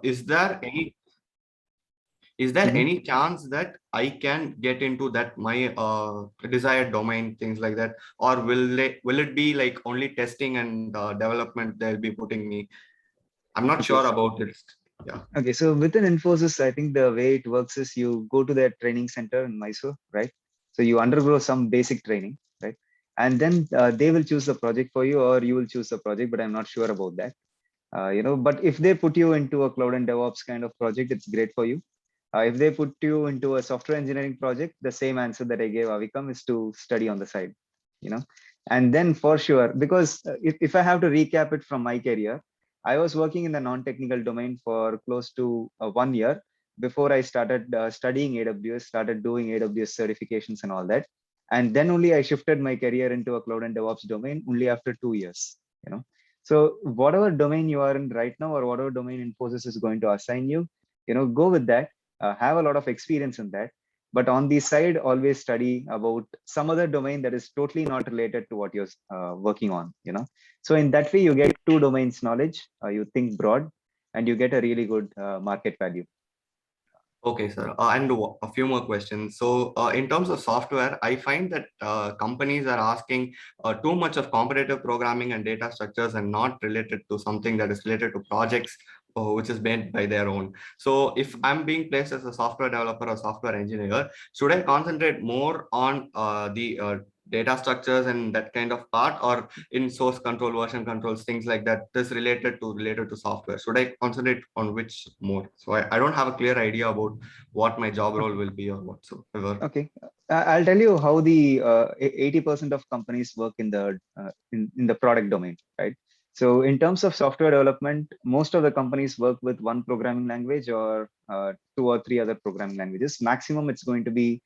is there any is there Mhm. any chance that I can get into that my desired domain, things like that, or will it be like only testing and development they'll be putting me? I'm not Okay. sure about it. Yeah. Okay. So within Infosys, I think the way it works is you go to their training center in Mysore, right? So you undergo some basic training, right? And then they will choose the project for you, or you will choose the project. But I'm not sure about that. But if they put you into a cloud and DevOps kind of project, it's great for you. If they put you into a software engineering project, the same answer that I gave Avikam is to study on the side, you know. And then for sure, because if I have to recap it from my career, I was working in the non-technical domain for close to 1 year before I started studying AWS, started doing AWS certifications and all that. And then only I shifted my career into a cloud and DevOps domain only after 2 years, you know. So whatever domain you are in right now, or whatever domain Infosys is going to assign you, go with that. Have a lot of experience in that, but on the side always study about some other domain that is totally not related to what you're working on. So in that way you get two domains knowledge. You think broad, and you get a really good market value. Okay, sir. And a few more questions. So, in terms of software, I find that companies are asking too much of competitive programming and data structures and not related to something that is related to projects which is made by their own. So, if I'm being placed as a software developer or software engineer, should I concentrate more on the data structures and that kind of part, or in source control, version controls, things like that, this related to software? Should I concentrate on which more? So I don't have a clear idea about what my job role Okay. will be or whatsoever. Okay. I'll tell you how the 80% of companies work in the product domain, right? So in terms of software development, most of the companies work with one programming language, or two or three other programming languages. Maximum, it's going to be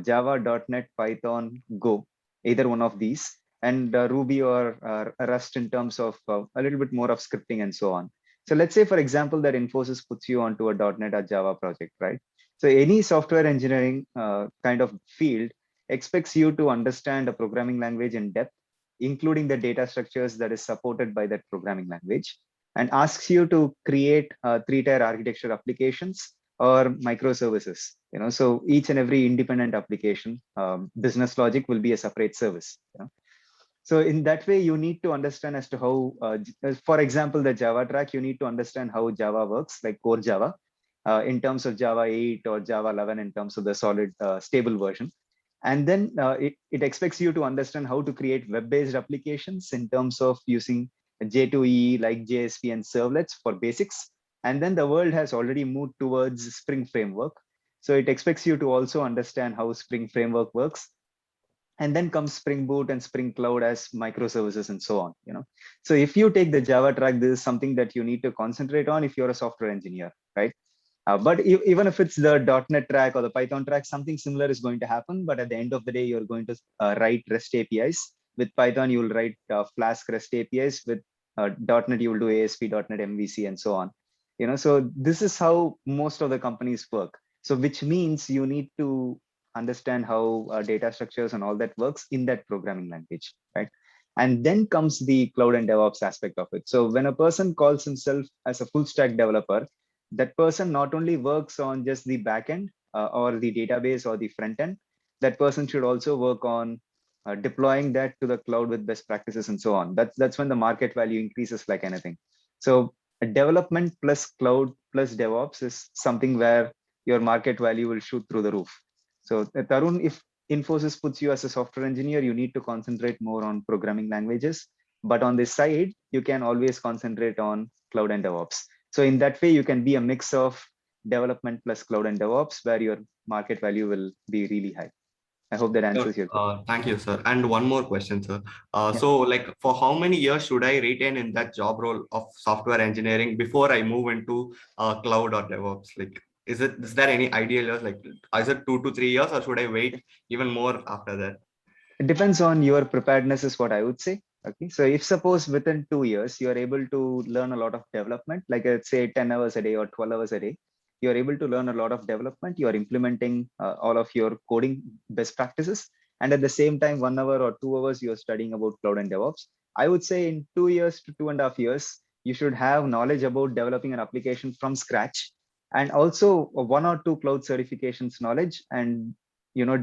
Java, .NET, Python, Go, either one of these, and Ruby or Rust in terms of a little bit more of scripting and so on. So let's say, for example, that Infosys puts you onto a .NET or Java project, right? So any software engineering kind of field expects you to understand a programming language in depth, including the data structures that is supported by that programming language, and asks you to create three-tier architecture applications or microservices. So each and every independent application, business logic will be a separate service. So in that way, you need to understand as to how, for example, the Java track, you need to understand how Java works, like core Java, in terms of Java 8 or Java 11 in terms of the solid stable version. And then it expects you to understand how to create web-based applications in terms of using J2EE like JSP and servlets for basics. And then the world has already moved towards Spring Framework. So it expects you to also understand how Spring Framework works, and then comes Spring Boot and Spring Cloud as microservices and so on. So if you take the Java track, this is something that you need to concentrate on if you're a software engineer, right? But even if it's the .NET track or the Python track, something similar is going to happen. But at the end of the day, you're going to write REST APIs. With Python, you will write Flask REST APIs. With .NET, you will do ASP.NET MVC and so on. So this is how most of the companies work. So which means you need to understand how data structures and all that works in that programming language, right? And then comes the cloud and DevOps aspect of it. So when a person calls himself as a full stack developer, that person not only works on just the backend or the database or the front end, that person should also work on deploying that to the cloud with best practices and so on. That's when the market value increases like anything. So development plus cloud plus DevOps is something where your market value will shoot through the roof. So Tarun, if Infosys puts you as a software engineer, you need to concentrate more on programming languages. But on this side, you can always concentrate on cloud and DevOps. So in that way, you can be a mix of development plus cloud and DevOps, where your market value will be really high. I hope that Sure. answers your question. Thank you, sir. And one more question, sir. Yeah. So, like, for how many years should I retain in that job role of software engineering before I move into cloud or DevOps? Like, is there any ideal years? Like, is it 2 to 3 years, or should I wait even more after that? It depends on your preparedness, is what I would say. Okay. So if suppose within 2 years, you are able to learn a lot of development, like let's say 10 hours a day or 12 hours a day, you are able to learn a lot of development. You are implementing all of your coding best practices. And at the same time, 1 hour or 2 hours, you are studying about cloud and DevOps. I would say in 2 years to 2.5 years, you should have knowledge about developing an application from scratch, and also one or two cloud certifications knowledge, and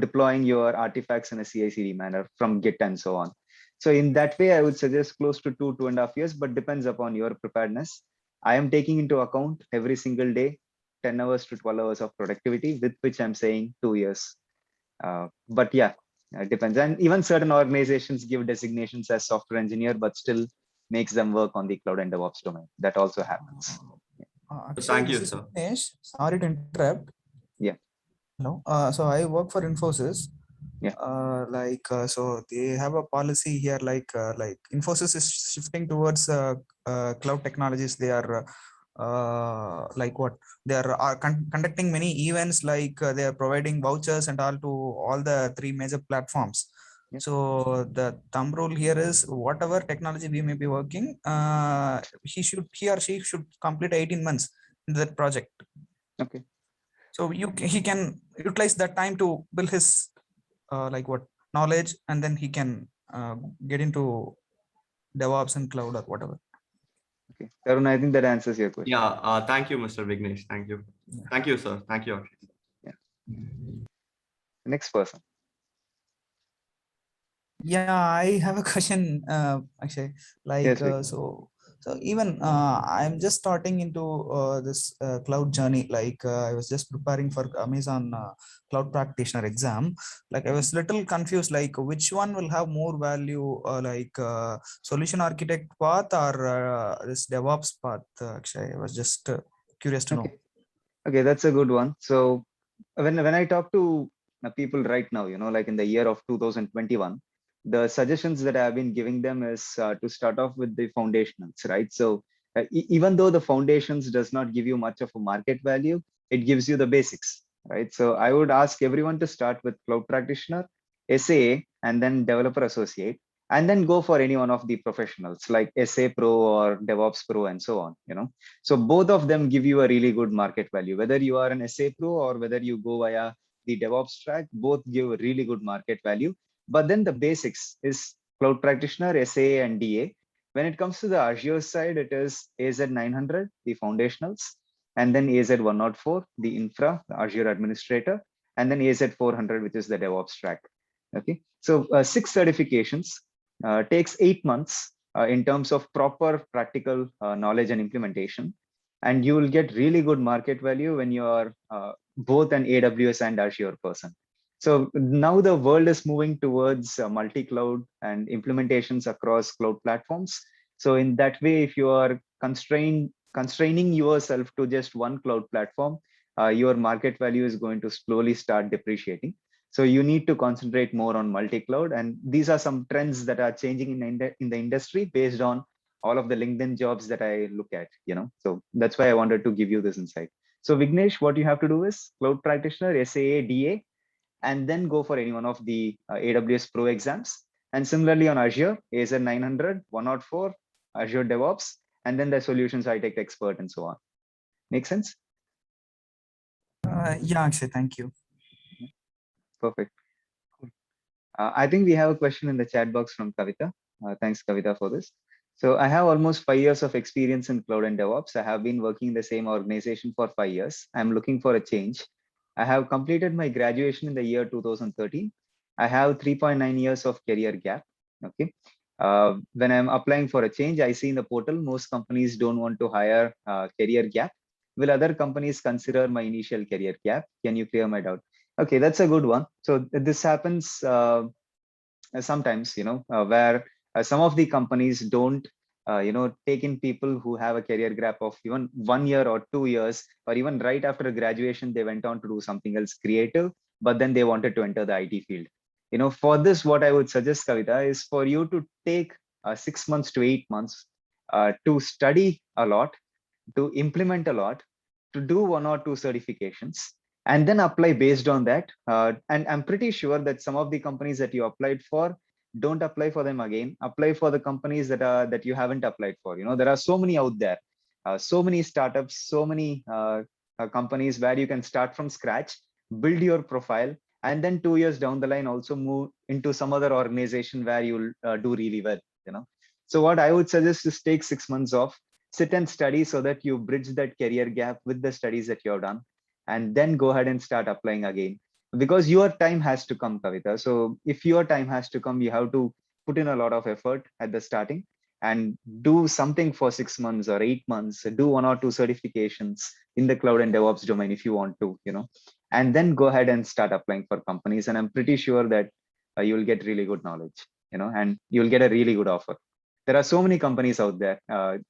deploying your artifacts in a CI/CD manner from Git and so on. So in that way, I would suggest close to 2.5 years, but depends upon your preparedness. I am taking into account every single day 10 hours to 12 hours of productivity, with which I'm saying 2 years. But yeah, it depends. And even certain organizations give designations as software engineer, but still makes them work on the cloud and DevOps domain. That also happens. Actually, Thank you, this is sir. Vignesh. Sorry to interrupt. Yeah. No. So I work for Infosys. Yeah. So they have a policy here, like Infosys is shifting towards cloud technologies. They are like what they are conducting many events, like they are providing vouchers and all to all the three major platforms. Yeah. So the thumb rule here is whatever technology we may be working, he or she should complete 18 months in that project. Okay. So he can utilize that time to build his knowledge, and then he can get into DevOps and cloud or whatever. Okay. Tarun, I think that answers your question. Yeah. Thank you, Mr. Vignesh. Thank you. Yeah. Thank you, sir. Thank you. Next person. Yeah, I have a question, actually, like, Yes, Vic. so even I'm just starting into this cloud journey. Like I was just preparing for Amazon Cloud Practitioner exam. Like I was little confused, like which one will have more value, solution architect path or this DevOps path. Actually, I was just curious to know. Okay, that's a good one. So when I talk to people right now, like in the year of 2021, the suggestions that I've been giving them is to start off with the foundationals, right? So even though the foundations does not give you much of a market value, it gives you the basics, right? So I would ask everyone to start with Cloud Practitioner, SAA, and then Developer Associate, and then go for any one of the professionals like SA Pro or DevOps Pro and so on. So both of them give you a really good market value. Whether you are an SA Pro or whether you go via the DevOps track, both give a really good market value. But then the basics is Cloud Practitioner, SA, and DA. When it comes to the Azure side, it is AZ900, the foundationals, and then AZ104, the infra, the Azure administrator, and then AZ400, which is the DevOps track. Okay, so 6 certifications, takes 8 months in terms of proper practical knowledge and implementation. And you will get really good market value when you are both an AWS and Azure person. So now the world is moving towards multi-cloud and implementations across cloud platforms. So in that way, if you are constraining yourself to just one cloud platform, your market value is going to slowly start depreciating. So you need to concentrate more on multi-cloud. And these are some trends that are changing in the industry based on all of the LinkedIn jobs that I look at, so that's why I wanted to give you this insight. So Vignesh, what you have to do is Cloud Practitioner, SAA, DA, and then go for any one of the AWS Pro exams. And similarly on Azure, AZ900, 104, Azure DevOps, and then the solutions architect expert and so on. Make sense? Yeah, actually, thank you. Perfect. I think we have a question in the chat box from Kavita. Thanks, Kavita, for this. So I have almost 5 years of experience in cloud and DevOps. I have been working in the same organization for 5 years. I'm looking for a change. I have completed my graduation in the year 2013. I have 3.9 years of career gap. Okay. When I'm applying for a change, I see in the portal, most companies don't want to hire career gap. Will other companies consider my initial career gap? Can you clear my doubt? Okay, that's a good one. So this happens sometimes, where some of the companies don't, take in people who have a career gap of even 1 year or 2 years, or even right after graduation, they went on to do something else creative, but then they wanted to enter the IT field. For this, what I would suggest, Kavita, is for you to take 6 months to 8 months to study a lot, to implement a lot, to do 1 or 2 certifications, and then apply based on that. And I'm pretty sure that some of the companies that you applied for, don't apply for them again. Apply for the companies that you haven't applied for. There are so many out there, so many startups, so many companies where you can start from scratch, build your profile, and then 2 years down the line also move into some other organization where you'll do really well. So what I would suggest is take 6 months off, sit and study so that you bridge that career gap with the studies that you have done, and then go ahead and start applying again. Because your time has to come, Kavita. So if your time has to come, you have to put in a lot of effort at the starting and do something for 6 months or 8 months, do one or two certifications in the cloud and DevOps domain if you want to, and then go ahead and start applying for companies. And I'm pretty sure that you'll get really good knowledge, and you'll get a really good offer. There are so many companies out there,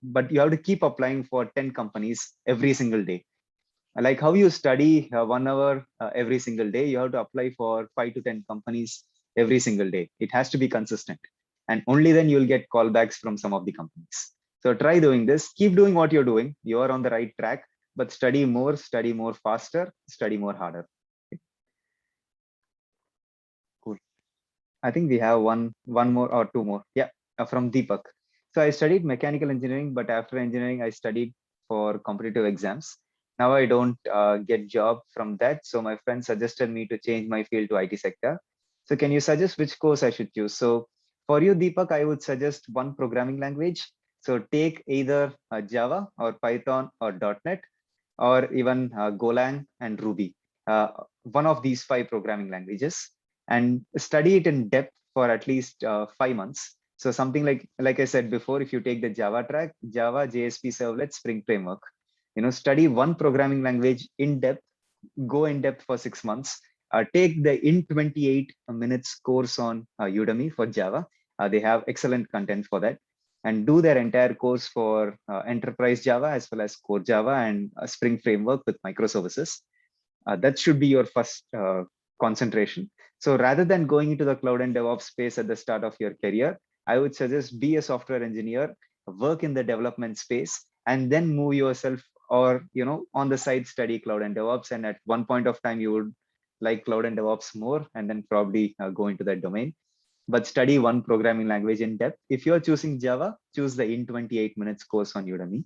but you have to keep applying for 10 companies every single day. Like how you study 1 hour every single day, you have to apply for 5 to 10 companies every single day. It has to be consistent, and only then you'll get callbacks from some of the companies. So try doing this, keep doing what you're doing. You are on the right track, but study more faster, study more harder. Cool. I think we have one more or two more. Yeah, from Deepak. So I studied mechanical engineering, but after engineering, I studied for competitive exams. Now I don't get job from that. So my friend suggested me to change my field to IT sector. So can you suggest which course I should choose? So for you, Deepak, I would suggest one programming language. So take either Java or Python or .NET, or even Golang and Ruby, one of these 5 programming languages, and study it in depth for at least 5 months. So something like I said before, if you take the Java track, Java, JSP Servlet, Spring Framework, study one programming language in depth, go in depth for 6 months. Take the in 28 minutes course on Udemy for Java. They have excellent content for that, and do their entire course for enterprise Java as well as core Java and Spring Framework with microservices. That should be your first concentration. So rather than going into the cloud and DevOps space at the start of your career, I would suggest be a software engineer, work in the development space, and then move yourself, or on the side study cloud and DevOps. And at one point of time, you would like cloud and DevOps more, and then probably go into that domain. But study one programming language in depth. If you're choosing Java, choose the in 28 minutes course on Udemy.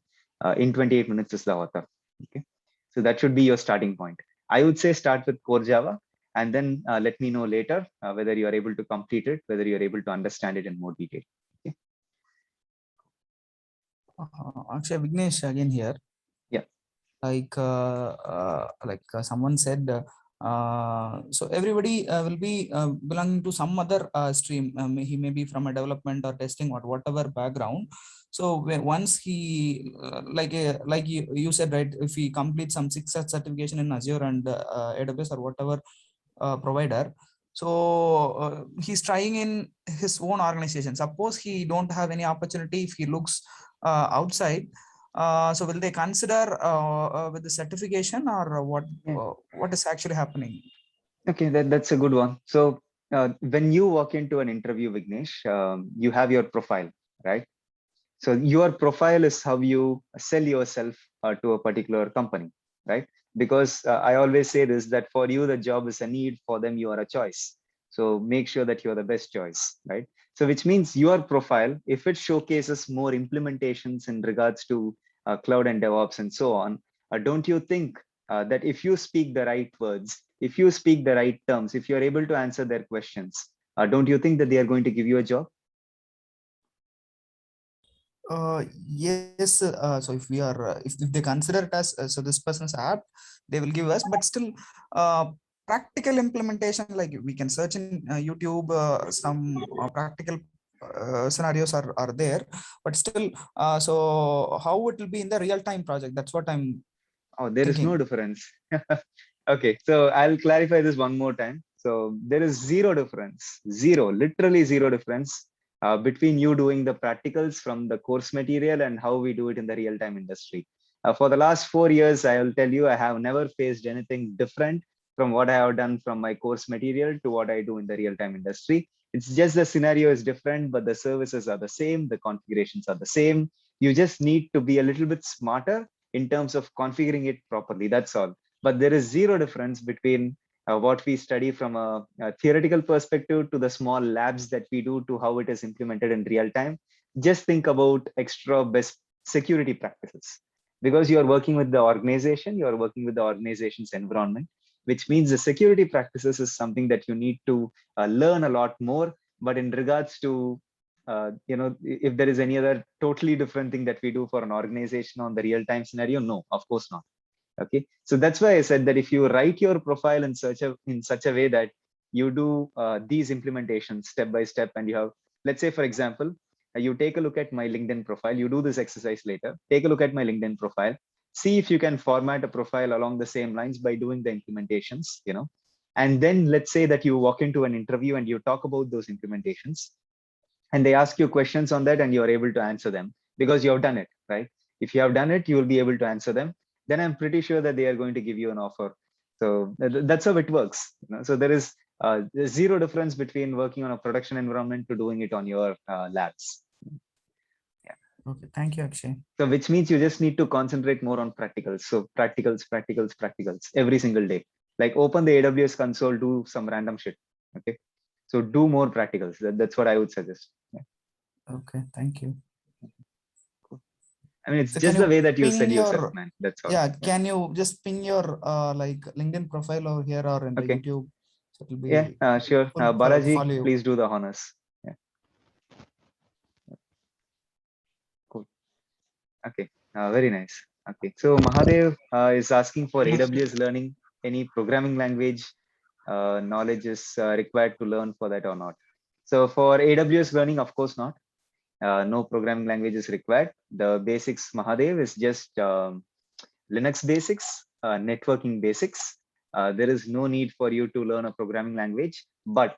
In 28 minutes is the author. Okay, so that should be your starting point. I would say start with core Java, and then let me know later whether you are able to complete it, whether you're able to understand it in more detail. Okay. Actually, Vignesh again here. Yeah. Someone said, so everybody will be belonging to some other stream. He may be from a development or testing or whatever background. So once he like you said, right, if he completes some 6 certification in Azure and AWS or whatever provider, so he's trying in his own organization. Suppose he don't have any opportunity if he looks outside. So will they consider with the certification, or what is actually happening? Okay, that's a good one. So when you walk into an interview, Vignesh, you have your profile, right? So your profile is how you sell yourself to a particular company, right? Because I always say this, that for you, the job is a need, for them, you are a choice. So make sure that you're the best choice, right? So which means your profile, if it showcases more implementations in regards to cloud and DevOps and so on, don't you think that if you speak the right words, if you speak the right terms, if you're able to answer their questions, don't you think that they are going to give you a job? Yes. So if we are, if they consider it as so this person's app, they will give us. But still, practical implementation, like we can search in YouTube, some practical scenarios are there. But still, so how it will be in the real time project? That's what I'm. Oh, there is thinking. no difference. Okay, so I'll clarify this one more time. So there is zero difference, literally zero difference between you doing the practicals from the course material and how we do it in the real-time industry. For the last 4 years, I will tell you, I have never faced anything different from what I have done from my course material to what I do in the real-time industry. It's just the scenario is different, but the services are the same, the configurations are the same. You just need to be a little bit smarter in terms of configuring it properly. That's all. But there is zero difference between what we study from a theoretical perspective to the small labs that we do to how it is implemented in real time. Just think about extra best security practices, because you are working with the organization, you are working with the organization's environment, which means the security practices is something that you need to learn a lot more. But in regards to if there is any other totally different thing that we do for an organization on the real-time scenario, no, of course not. Okay, so that's why I said that if you write your profile in such a way that you do these implementations step by step, and you have, let's say for example, you take a look at my LinkedIn profile, you do this exercise later, take a look at my LinkedIn profile, see if you can format a profile along the same lines by doing the implementations, and then let's say that you walk into an interview and you talk about those implementations, and they ask you questions on that and you are able to answer them because you have done it, right? If you have done it, you will be able to answer them. Then I'm pretty sure that they are going to give you an offer. So that's how it works. So there is zero difference between working on a production environment to doing it on your labs. Yeah. Okay, thank you, Akshay. So which means you just need to concentrate more on practicals. So practicals every single day. Like open the AWS console, do some random shit. Okay. So do more practicals. That's what I would suggest. Yeah. Okay, thank you. I mean, it's So just the way that you ping said yourself, man. That's all. Yeah, can you just ping your like LinkedIn profile over here or in the Okay. YouTube? So it'll be Yeah, sure. follow Balaji, you. please do the honors. Yeah. Cool. Okay. Very nice. Okay. So Mahadev is asking for AWS learning. Any programming language knowledge is required to learn for that or not? So for AWS learning, of course not. No programming language is required. The basics, Mahadev, is just Linux basics, networking basics. There is no need for you to learn a programming language. But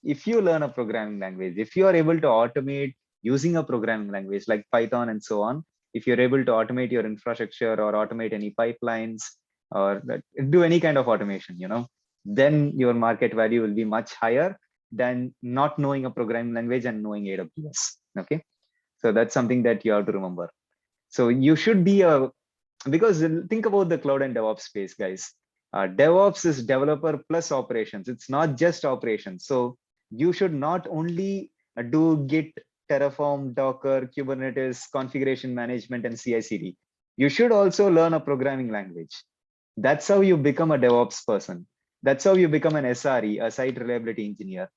if you learn a programming language, if you are able to automate using a programming language like Python and so on, if you're able to automate your infrastructure or automate any pipelines or do any kind of automation, then your market value will be much higher than not knowing a programming language and knowing AWS. Okay. So that's something that you have to remember. So you should be because think about the cloud and DevOps space, guys. DevOps is developer plus operations. It's not just operations. So you should not only do Git, Terraform, Docker, Kubernetes, configuration management, and CI/CD. You should also learn a programming language. That's how you become a DevOps person. That's how you become an SRE, a site reliability engineer.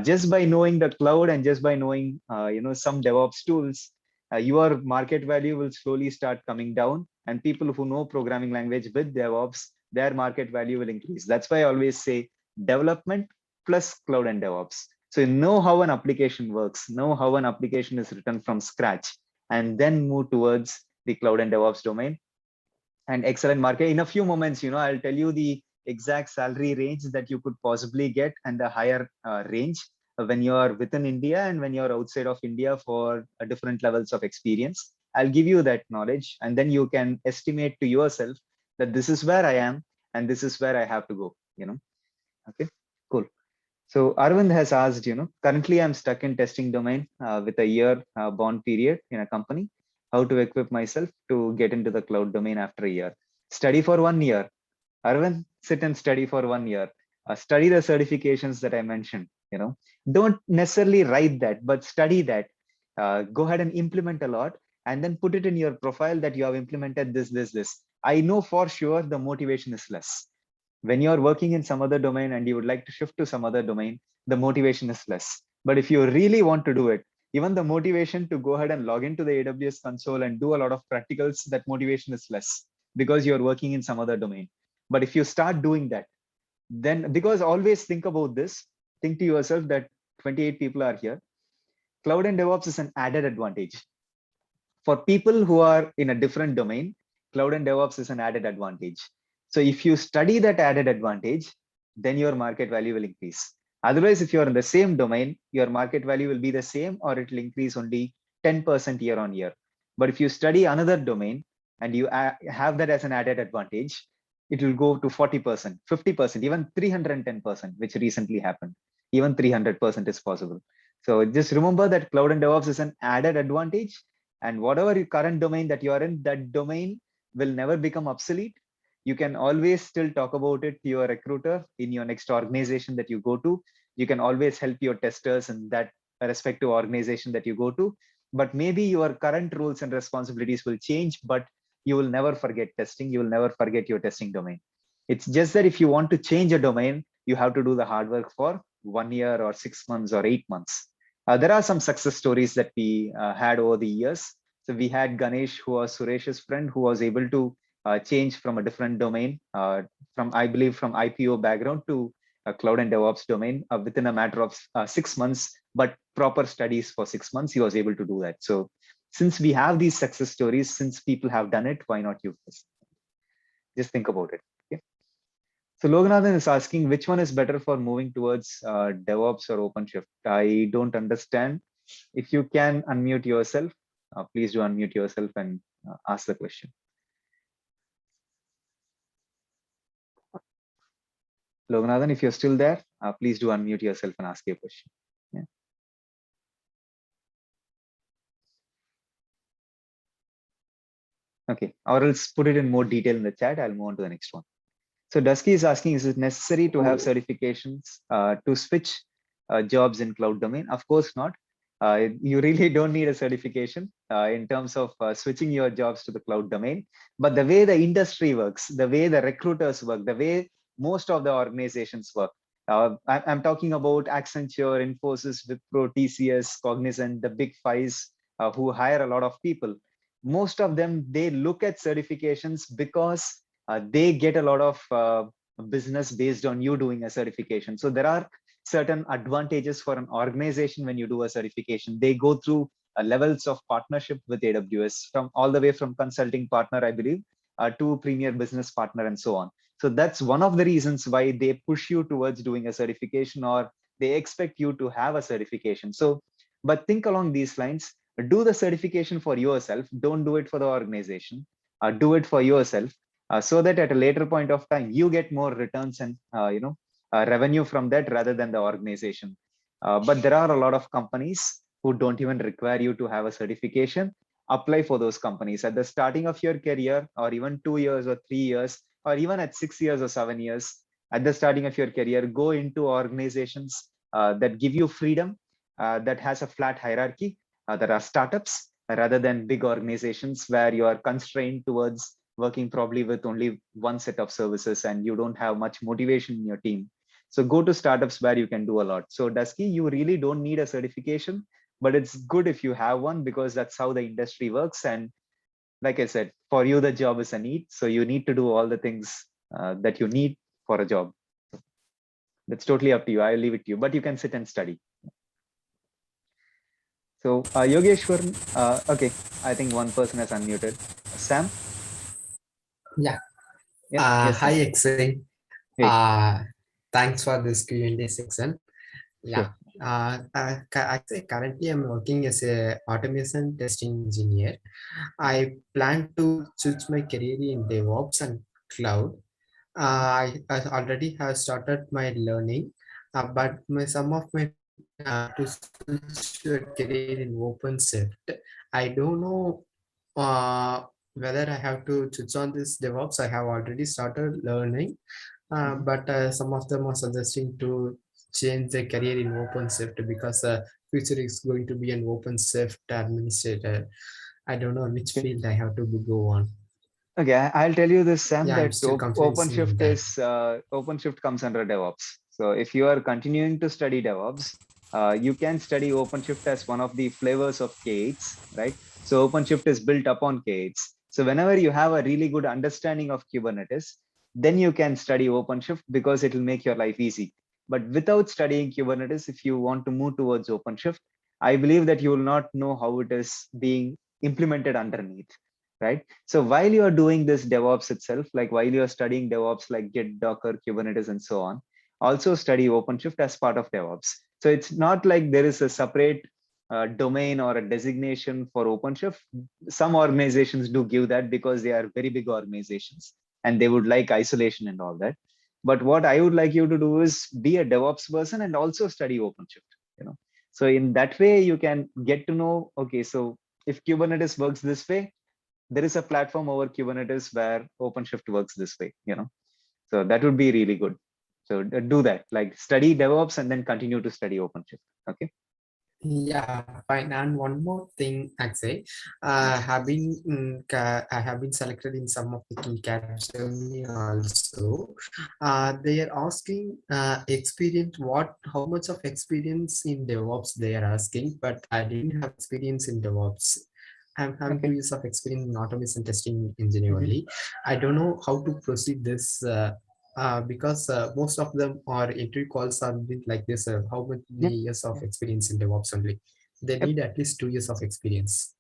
Just by knowing the cloud and just by knowing some DevOps tools, your market value will slowly start coming down, and people who know programming language with DevOps, their market value will increase. That's why I always say development plus cloud and DevOps. So you know how an application works, know how an application is written from scratch, and then move towards the cloud and DevOps domain. And excellent market. In a few moments, I'll tell you the exact salary range that you could possibly get and the higher range when you're within India and when you're outside of India for different levels of experience. I'll give you that knowledge, and then you can estimate to yourself that this is where I am and this is where I have to go. Okay, cool. So Arvind has asked, currently I'm stuck in testing domain with a year bond period in a company. How to equip myself to get into the cloud domain after a year? Study for 1 year. Arvind, sit and study for 1 year. Study the certifications that I mentioned. Don't necessarily write that, but study that. Go ahead and implement a lot, and then put it in your profile that you have implemented this. I know for sure the motivation is less. When you're working in some other domain and you would like to shift to some other domain, the motivation is less. But if you really want to do it, even the motivation to go ahead and log into the AWS console and do a lot of practicals, that motivation is less because you're working in some other domain. But if you start doing that, then, because always think about this, think to yourself that 28 people are here. Cloud and DevOps is an added advantage. For people who are in a different domain, cloud and DevOps is an added advantage. So if you study that added advantage, then your market value will increase. Otherwise, if you're in the same domain, your market value will be the same, or it will increase only 10% year on year. But if you study another domain and you have that as an added advantage, it will go to 40%, 50%, even 310%, which recently happened. Even 300% is possible. So just remember that cloud and DevOps is an added advantage, and whatever your current domain that you are in, that domain will never become obsolete. You can always still talk about it to your recruiter in your next organization that you go to. You can always help your testers in that respective organization that you go to. But maybe your current roles and responsibilities will change, but you will never forget testing. You will never forget your testing domain. It's just that if you want to change a domain, you have to do the hard work for 1 year or 6 months or 8 months. There are some success stories that we had over the years. So we had Ganesh, who was Suresh's friend, who was able to change from a different domain, from I believe from IPO background to a cloud and DevOps domain within a matter of 6 months, but proper studies for 6 months, he was able to do that. So since we have these success stories, since people have done it, why not you? Just think about it. Okay? So Loganathan is asking which one is better for moving towards DevOps or OpenShift. I don't understand. If you can unmute yourself, please do unmute yourself and ask the question. Loganathan, if you're still there, please do unmute yourself and ask your question. Yeah. Okay, or else put it in more detail in the chat. I'll move on to the next one. So Dusky is asking, is it necessary to have certifications to switch jobs in cloud domain? Of course not. You really don't need a certification in terms of switching your jobs to the cloud domain. But the way the industry works, the way the recruiters work, the way most of the organizations work, I'm talking about Accenture, Infosys, Wipro, TCS, Cognizant, the big fives who hire a lot of people. Most of them, they look at certifications because they get a lot of business based on you doing a certification. So there are certain advantages for an organization when you do a certification. They go through levels of partnership with AWS, from all the way from consulting partner, I believe, to premier business partner and so on. So that's one of the reasons why they push you towards doing a certification, or they expect you to have a certification. So, but think along these lines, do the certification for yourself. Don't do it for the organization. Do it for yourself. So that at a later point of time you get more returns and revenue from that rather than the organization. But there are a lot of companies who don't even require you to have a certification. Apply for those companies at the starting of your career, or even 2 years or 3 years, or even at 6 years or 7 years. At the starting of your career, go into organizations that give you freedom, that has a flat hierarchy. There are startups rather than big organizations where you are constrained towards working probably with only one set of services and you don't have much motivation in your team. So go to startups where you can do a lot. So Dusky, you really don't need a certification, but it's good if you have one, because that's how the industry works. And like I said, for you, the job is a need. So you need to do all the things that you need for a job. That's totally up to you. I'll leave it to you, but you can sit and study. So Yogeshwar, okay, I think one person has unmuted. Sam? Yeah. Yes, Hi, Excel. hey. Thanks for this Q&A section. Yeah. Sure. Actually, currently I'm working as a automation testing engineer. I plan to switch my career in DevOps and cloud. I already have started my learning, but some of my to switch your career in OpenShift. I don't know whether I have to switch on this DevOps. I have already started learning, but some of them are suggesting to change their career in OpenShift because future is going to be an OpenShift administrator. I don't know which field I have to go on. Okay, I'll tell you this, Sam, Yeah, I'm that still confused in OpenShift that. is OpenShift comes under DevOps. So if you are continuing to study DevOps, you can study OpenShift as one of the flavors of K8s, right? So OpenShift is built upon K8s. So whenever you have a really good understanding of Kubernetes, then you can study OpenShift because it will make your life easy. But without studying Kubernetes, if you want to move towards OpenShift, I believe that you will not know how it is being implemented underneath, right? So while you are doing this DevOps itself, like while you are studying DevOps like Git, Docker, Kubernetes, and so on, also study OpenShift as part of DevOps. So it's not like there is a separate domain or a designation for OpenShift. Some organizations do give that because they are very big organizations and they would like isolation and all that. But what I would like you to do is be a DevOps person and also study OpenShift, you know. So in that way, you can get to know, okay, so if Kubernetes works this way, there is a platform over Kubernetes where OpenShift works this way, you know. So that would be really good. So do that, like study DevOps and then continue to study OpenShift. Okay. Yeah, fine. And one more thing, actually, I have been selected in some of the key Capgemini also. They are asking experience. How much of experience in DevOps they are asking, but I didn't have experience in DevOps. I'm having Okay. 2 years of experience in automation testing engineer Mhm. only. I don't know how to proceed this. Because most of them are entry calls are bit like this. How many Yep. years of Yep. experience in DevOps only? They Yep. need at least 2 years of experience.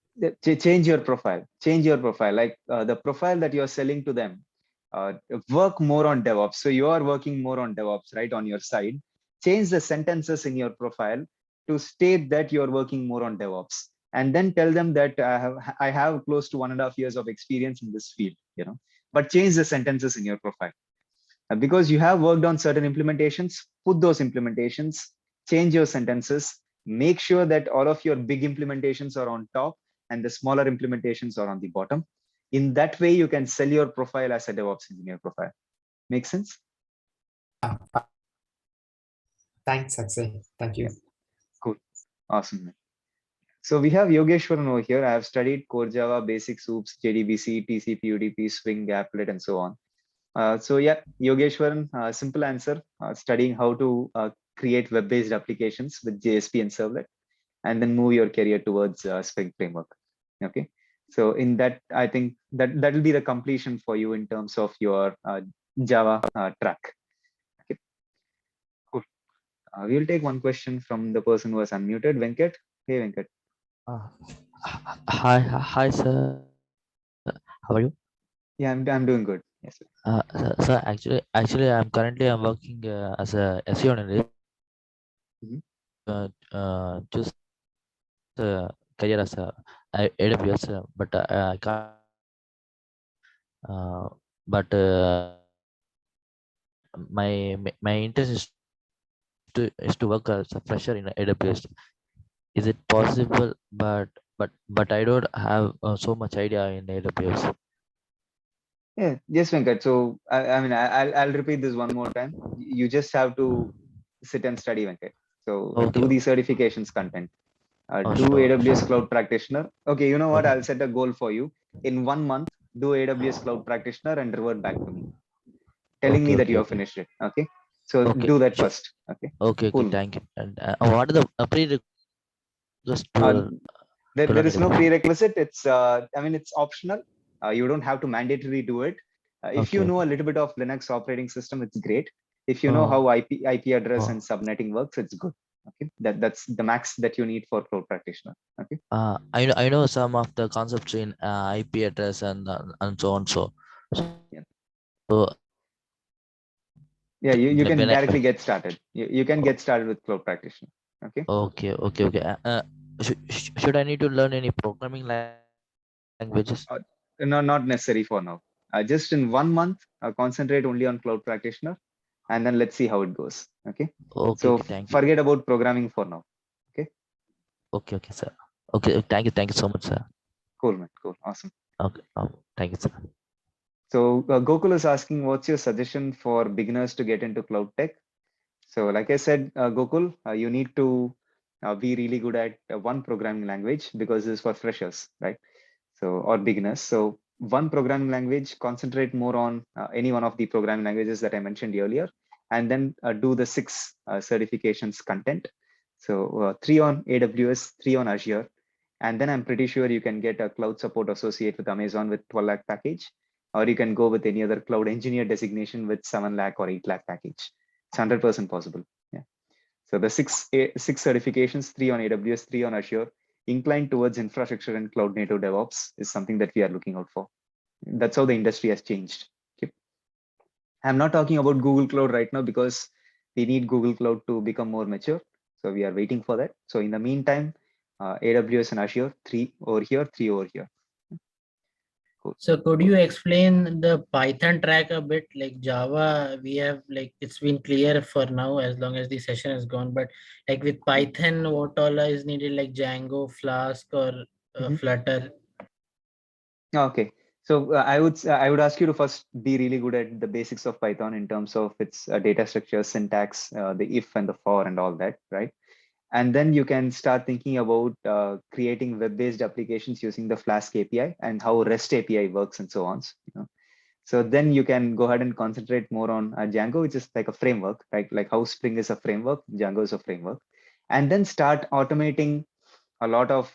Change your profile. Change your profile. Like the profile that you're selling to them. Uh, Work more on DevOps. So you are working more on DevOps, right, on your side. Change the sentences in your profile to state that you're working more on DevOps, and then tell them that I have close to 1.5 years of experience in this field. But change the sentences in your profile. Because you have worked on certain implementations, put those implementations, change your sentences, make sure that all of your big implementations are on top and the smaller implementations are on the bottom. In that way, you can sell your profile as a DevOps engineer profile. Make sense? Ah, thanks, Akshay. Thank you. Yeah, cool. Awesome. So we have Yogeshwaran over here. I have studied Core Java, Basic Soups, JDBC, TCP, UDP, Swing, Applet, and so on. So yeah, Yogeshwaran, simple answer, studying how to create web-based applications with JSP and Servlet, and then move your career towards Spring framework. Okay. So in that, I think that will be the completion for you in terms of your Java track. Okay, cool. We will take one question from the person who was unmuted, Venkat. Hey, Venkat. Uh, hi, sir. How are you? Yeah, I'm doing good. Yes, sir. Sir, I'm working as a SEO analyst. Mhm. Choose career as a AWS, but I can't. Uh, but my interest is to work as a fresher in AWS. Is it possible? But I don't have so much idea in AWS. Yeah, yes, Venkat. So I mean, I'll repeat this one more time. You just have to sit and study, Venkat. So Okay. do the certifications content. Do Sure. AWS Cloud Practitioner. Okay, you know what? Okay. I'll set a goal for you. In 1 month, do AWS Cloud Practitioner and revert back to me, telling me Okay. that Okay. you have Okay. finished it. Okay. So Okay. do that Sure. first. Okay. Okay. Okay. Cool. Thank you. And what are the prerequisites Uh, to there learn is no AWS? prerequisite. I mean, it's optional. You don't have to mandatorily do it. If Okay. you know Okay. a little bit of Linux operating system, it's great. If you know Oh. how IP address and Oh. subnetting works, it's good. Okay. That's the max that you need for Cloud Practitioner. Okay. I know some of the concepts in IP address and so on. Yeah. So Yeah, you when can when I directly get started. You can get started with Cloud Practitioner. Okay. okay. Should I need to learn any programming languages? Uh, no, not necessary for now. Just in 1 month, concentrate only on Cloud Practitioner, and then let's see how it goes. Okay. Okay. So Okay. Thank you. forget about programming for now. Okay. Okay. Okay, sir. Okay. Thank you. Thank you so much, sir. Cool, man. Cool. Awesome. Okay. Thank you, sir. So Gokul is asking, what's your suggestion for beginners to get into cloud tech? So like I said, Gokul, you need to be really good at one programming language because this is for freshers, right? So, or beginners. So one programming language, concentrate more on any one of the programming languages that I mentioned earlier, and then do the 6 certifications content. So 3 on AWS, 3 on Azure, and then I'm pretty sure you can get a cloud support associate with Amazon with 12 lakh package, or you can go with any other cloud engineer designation with 7 lakh or 8 lakh package. It's 100% possible. Yeah. So the six certifications, 3 on AWS, 3 on Azure, inclined towards infrastructure and cloud native DevOps is something that we are looking out for. That's how the industry has changed. Okay. I'm not talking about Google Cloud right now because we need Google Cloud to become more mature. So we are waiting for that. So in the meantime, AWS and Azure, 3 over here, 3 over here. Cool. So could you explain the Python track a bit? Like Java, we have like it's been clear for now as long as the session has gone. But like with Python, what all is needed, like Django, Flask, or Mhm. Flutter? Okay. So I would ask you to first be really good at the basics of Python in terms of its data structure, syntax, the if and the for and all that, right? And then you can start thinking about creating web-based applications using the Flask API and how REST API works and so on. So then you can go ahead and concentrate more on Django, which is like a framework, right? Like how Spring is a framework, Django is a framework, and then start automating a lot of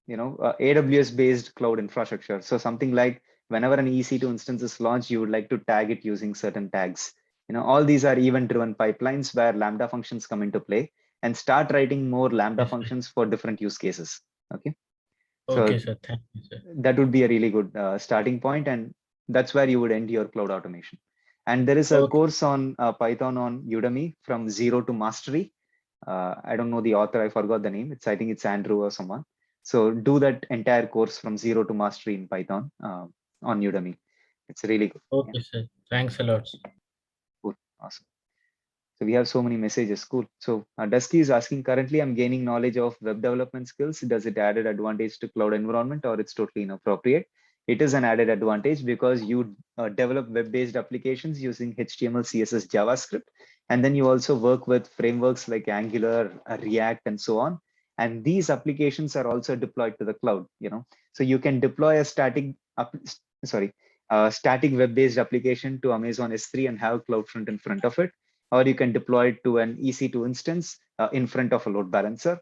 AWS-based cloud infrastructure. So something like whenever an EC2 instance is launched, you would like to tag it using certain tags. All these are event-driven pipelines where Lambda functions come into play, and start writing more Lambda Yes, sir. functions for different use cases. Okay. Okay, So sir. Thank you, sir. that would be a really good starting point, and that's where you would end your cloud automation. And there is a Okay. course on Python on Udemy from zero to mastery. I don't know the author, I forgot the name. I think it's Andrew or someone. So do that entire course from zero to mastery in Python on Udemy. It's really good. Yeah, Okay, sir. Thanks a lot. Sir. cool. Awesome. So we have so many messages. Cool. So Dusky is asking, currently I'm gaining knowledge of web development skills. Does it added advantage to cloud environment, or it's totally inappropriate? It is an added advantage because you develop web-based applications using HTML, CSS, JavaScript. And then you also work with frameworks like Angular, React, and so on. And these applications are also deployed to the cloud, So you can deploy a static web-based application to Amazon S3 and have CloudFront in front of it, or you can deploy it to an EC2 instance in front of a load balancer,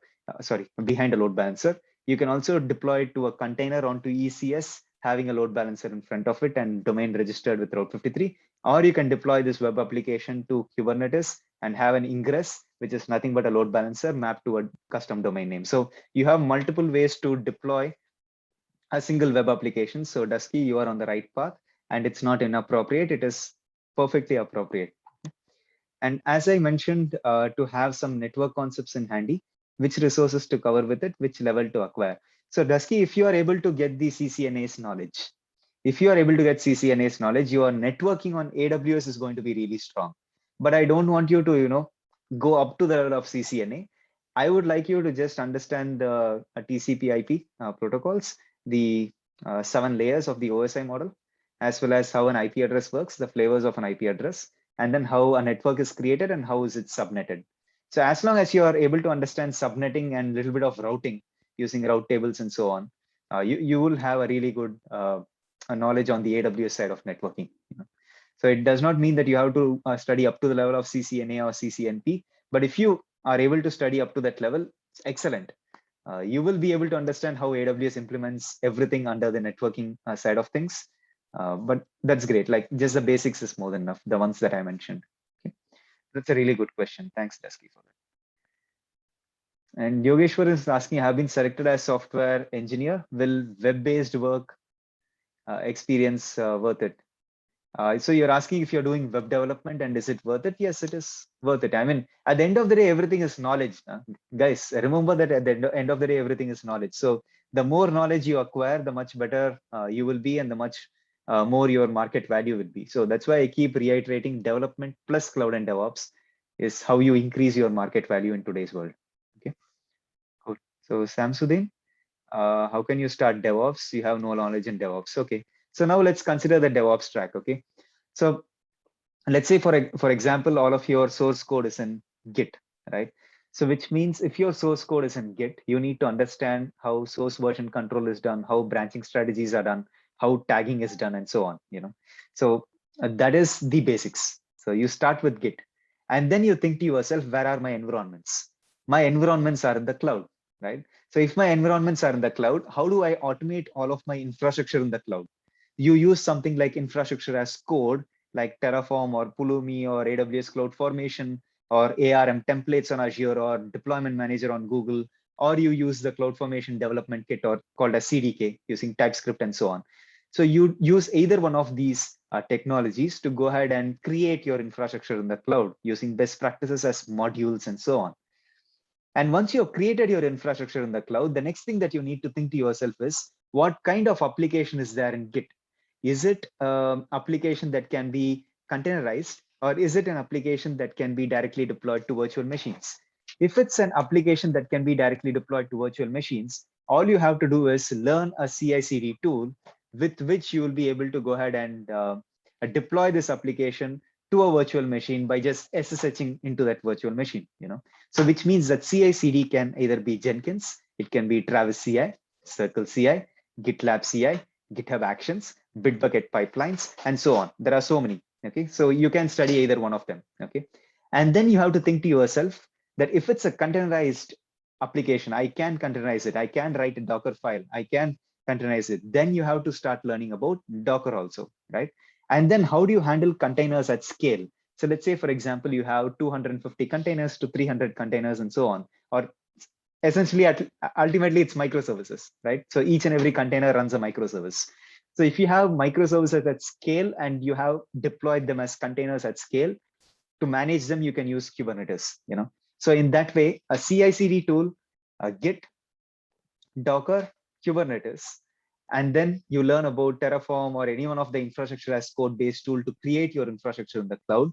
behind a load balancer. You can also deploy it to a container onto ECS, having a load balancer in front of it and domain registered with Route 53. Or you can deploy this web application to Kubernetes and have an ingress, which is nothing but a load balancer mapped to a custom domain name. So you have multiple ways to deploy a single web application. So Dusky, you are on the right path, and it's not inappropriate. It is perfectly appropriate. And as I mentioned, to have some network concepts in handy, which resources to cover with it, which level to acquire. So Dusky, if you are able to get the CCNA's knowledge, your networking on AWS is going to be really strong. But I don't want you to, go up to the level of CCNA. I would like you to just understand the TCP/IP protocols, the 7 layers of the OSI model, as well as how an IP address works, the flavors of an IP address, and then how a network is created and how is it subnetted. So as long as you are able to understand subnetting and a little bit of routing using route tables and so on, you will have a really good knowledge on the AWS side of networking. So it does not mean that you have to study up to the level of CCNA or CCNP, but if you are able to study up to that level, it's excellent. You will be able to understand how AWS implements everything under the networking side of things. But that's great. Like just the basics is more than enough, the ones that I mentioned. Okay. That's a really good question. Thanks, Dusky, for that. And Yogeshwar is asking, I have been selected as software engineer. Will web-based work experience worth it? So you're asking if you're doing web development and is it worth it? Yes, it is worth it. I mean, at the end of the day, everything is knowledge. Guys, remember that at the end of the day, everything is knowledge. So the more knowledge you acquire, the much better you will be, and the much more your market value would be. So that's why I keep reiterating development plus cloud and DevOps is how you increase your market value in today's world. Okay, cool. So Samsudin, how can you start DevOps? You have no knowledge in DevOps. Okay. So now let's consider the DevOps track. Okay. So let's say for example, all of your source code is in Git, right? So which means if your source code is in Git, you need to understand how source version control is done, how branching strategies are done, how tagging is done, and so on. So that is the basics. So you start with Git, and then you think to yourself, where are my environments? My environments are in the cloud, right? So if my environments are in the cloud, how do I automate all of my infrastructure in the cloud? You use something like infrastructure as code, like Terraform or Pulumi or AWS CloudFormation or ARM templates on Azure or deployment manager on Google, or you use the CloudFormation development kit or called a CDK using TypeScript and so on. So you use either one of these technologies to go ahead and create your infrastructure in the cloud using best practices as modules and so on. And once you've created your infrastructure in the cloud, the next thing that you need to think to yourself is, what kind of application is there in Git? Is it an application that can be containerized, or is it an application that can be directly deployed to virtual machines? If it's an application that can be directly deployed to virtual machines, all you have to do is learn a CI/CD tool with which you will be able to go ahead and deploy this application to a virtual machine by just SSHing into that virtual machine, So which means that CI/CD can either be Jenkins, it can be Travis CI, Circle CI, GitLab CI, GitHub Actions, Bitbucket pipelines, and so on. There are so many. Okay, so you can study either one of them. Okay, and then you have to think to yourself that if it's a containerized application, I can containerize it. I can write a Docker file. I can containerize it. Then you have to start learning about Docker also, right? And then how do you handle containers at scale? So let's say, for example, you have 250 containers to 300 containers and so on, or essentially ultimately it's microservices, right? So each and every container runs a microservice. So if you have microservices at scale and you have deployed them as containers at scale, to manage them, you can use Kubernetes, So in that way, a CI/CD tool, Git, Docker, Kubernetes, and then you learn about Terraform or any one of the infrastructure as code based tool to create your infrastructure in the cloud.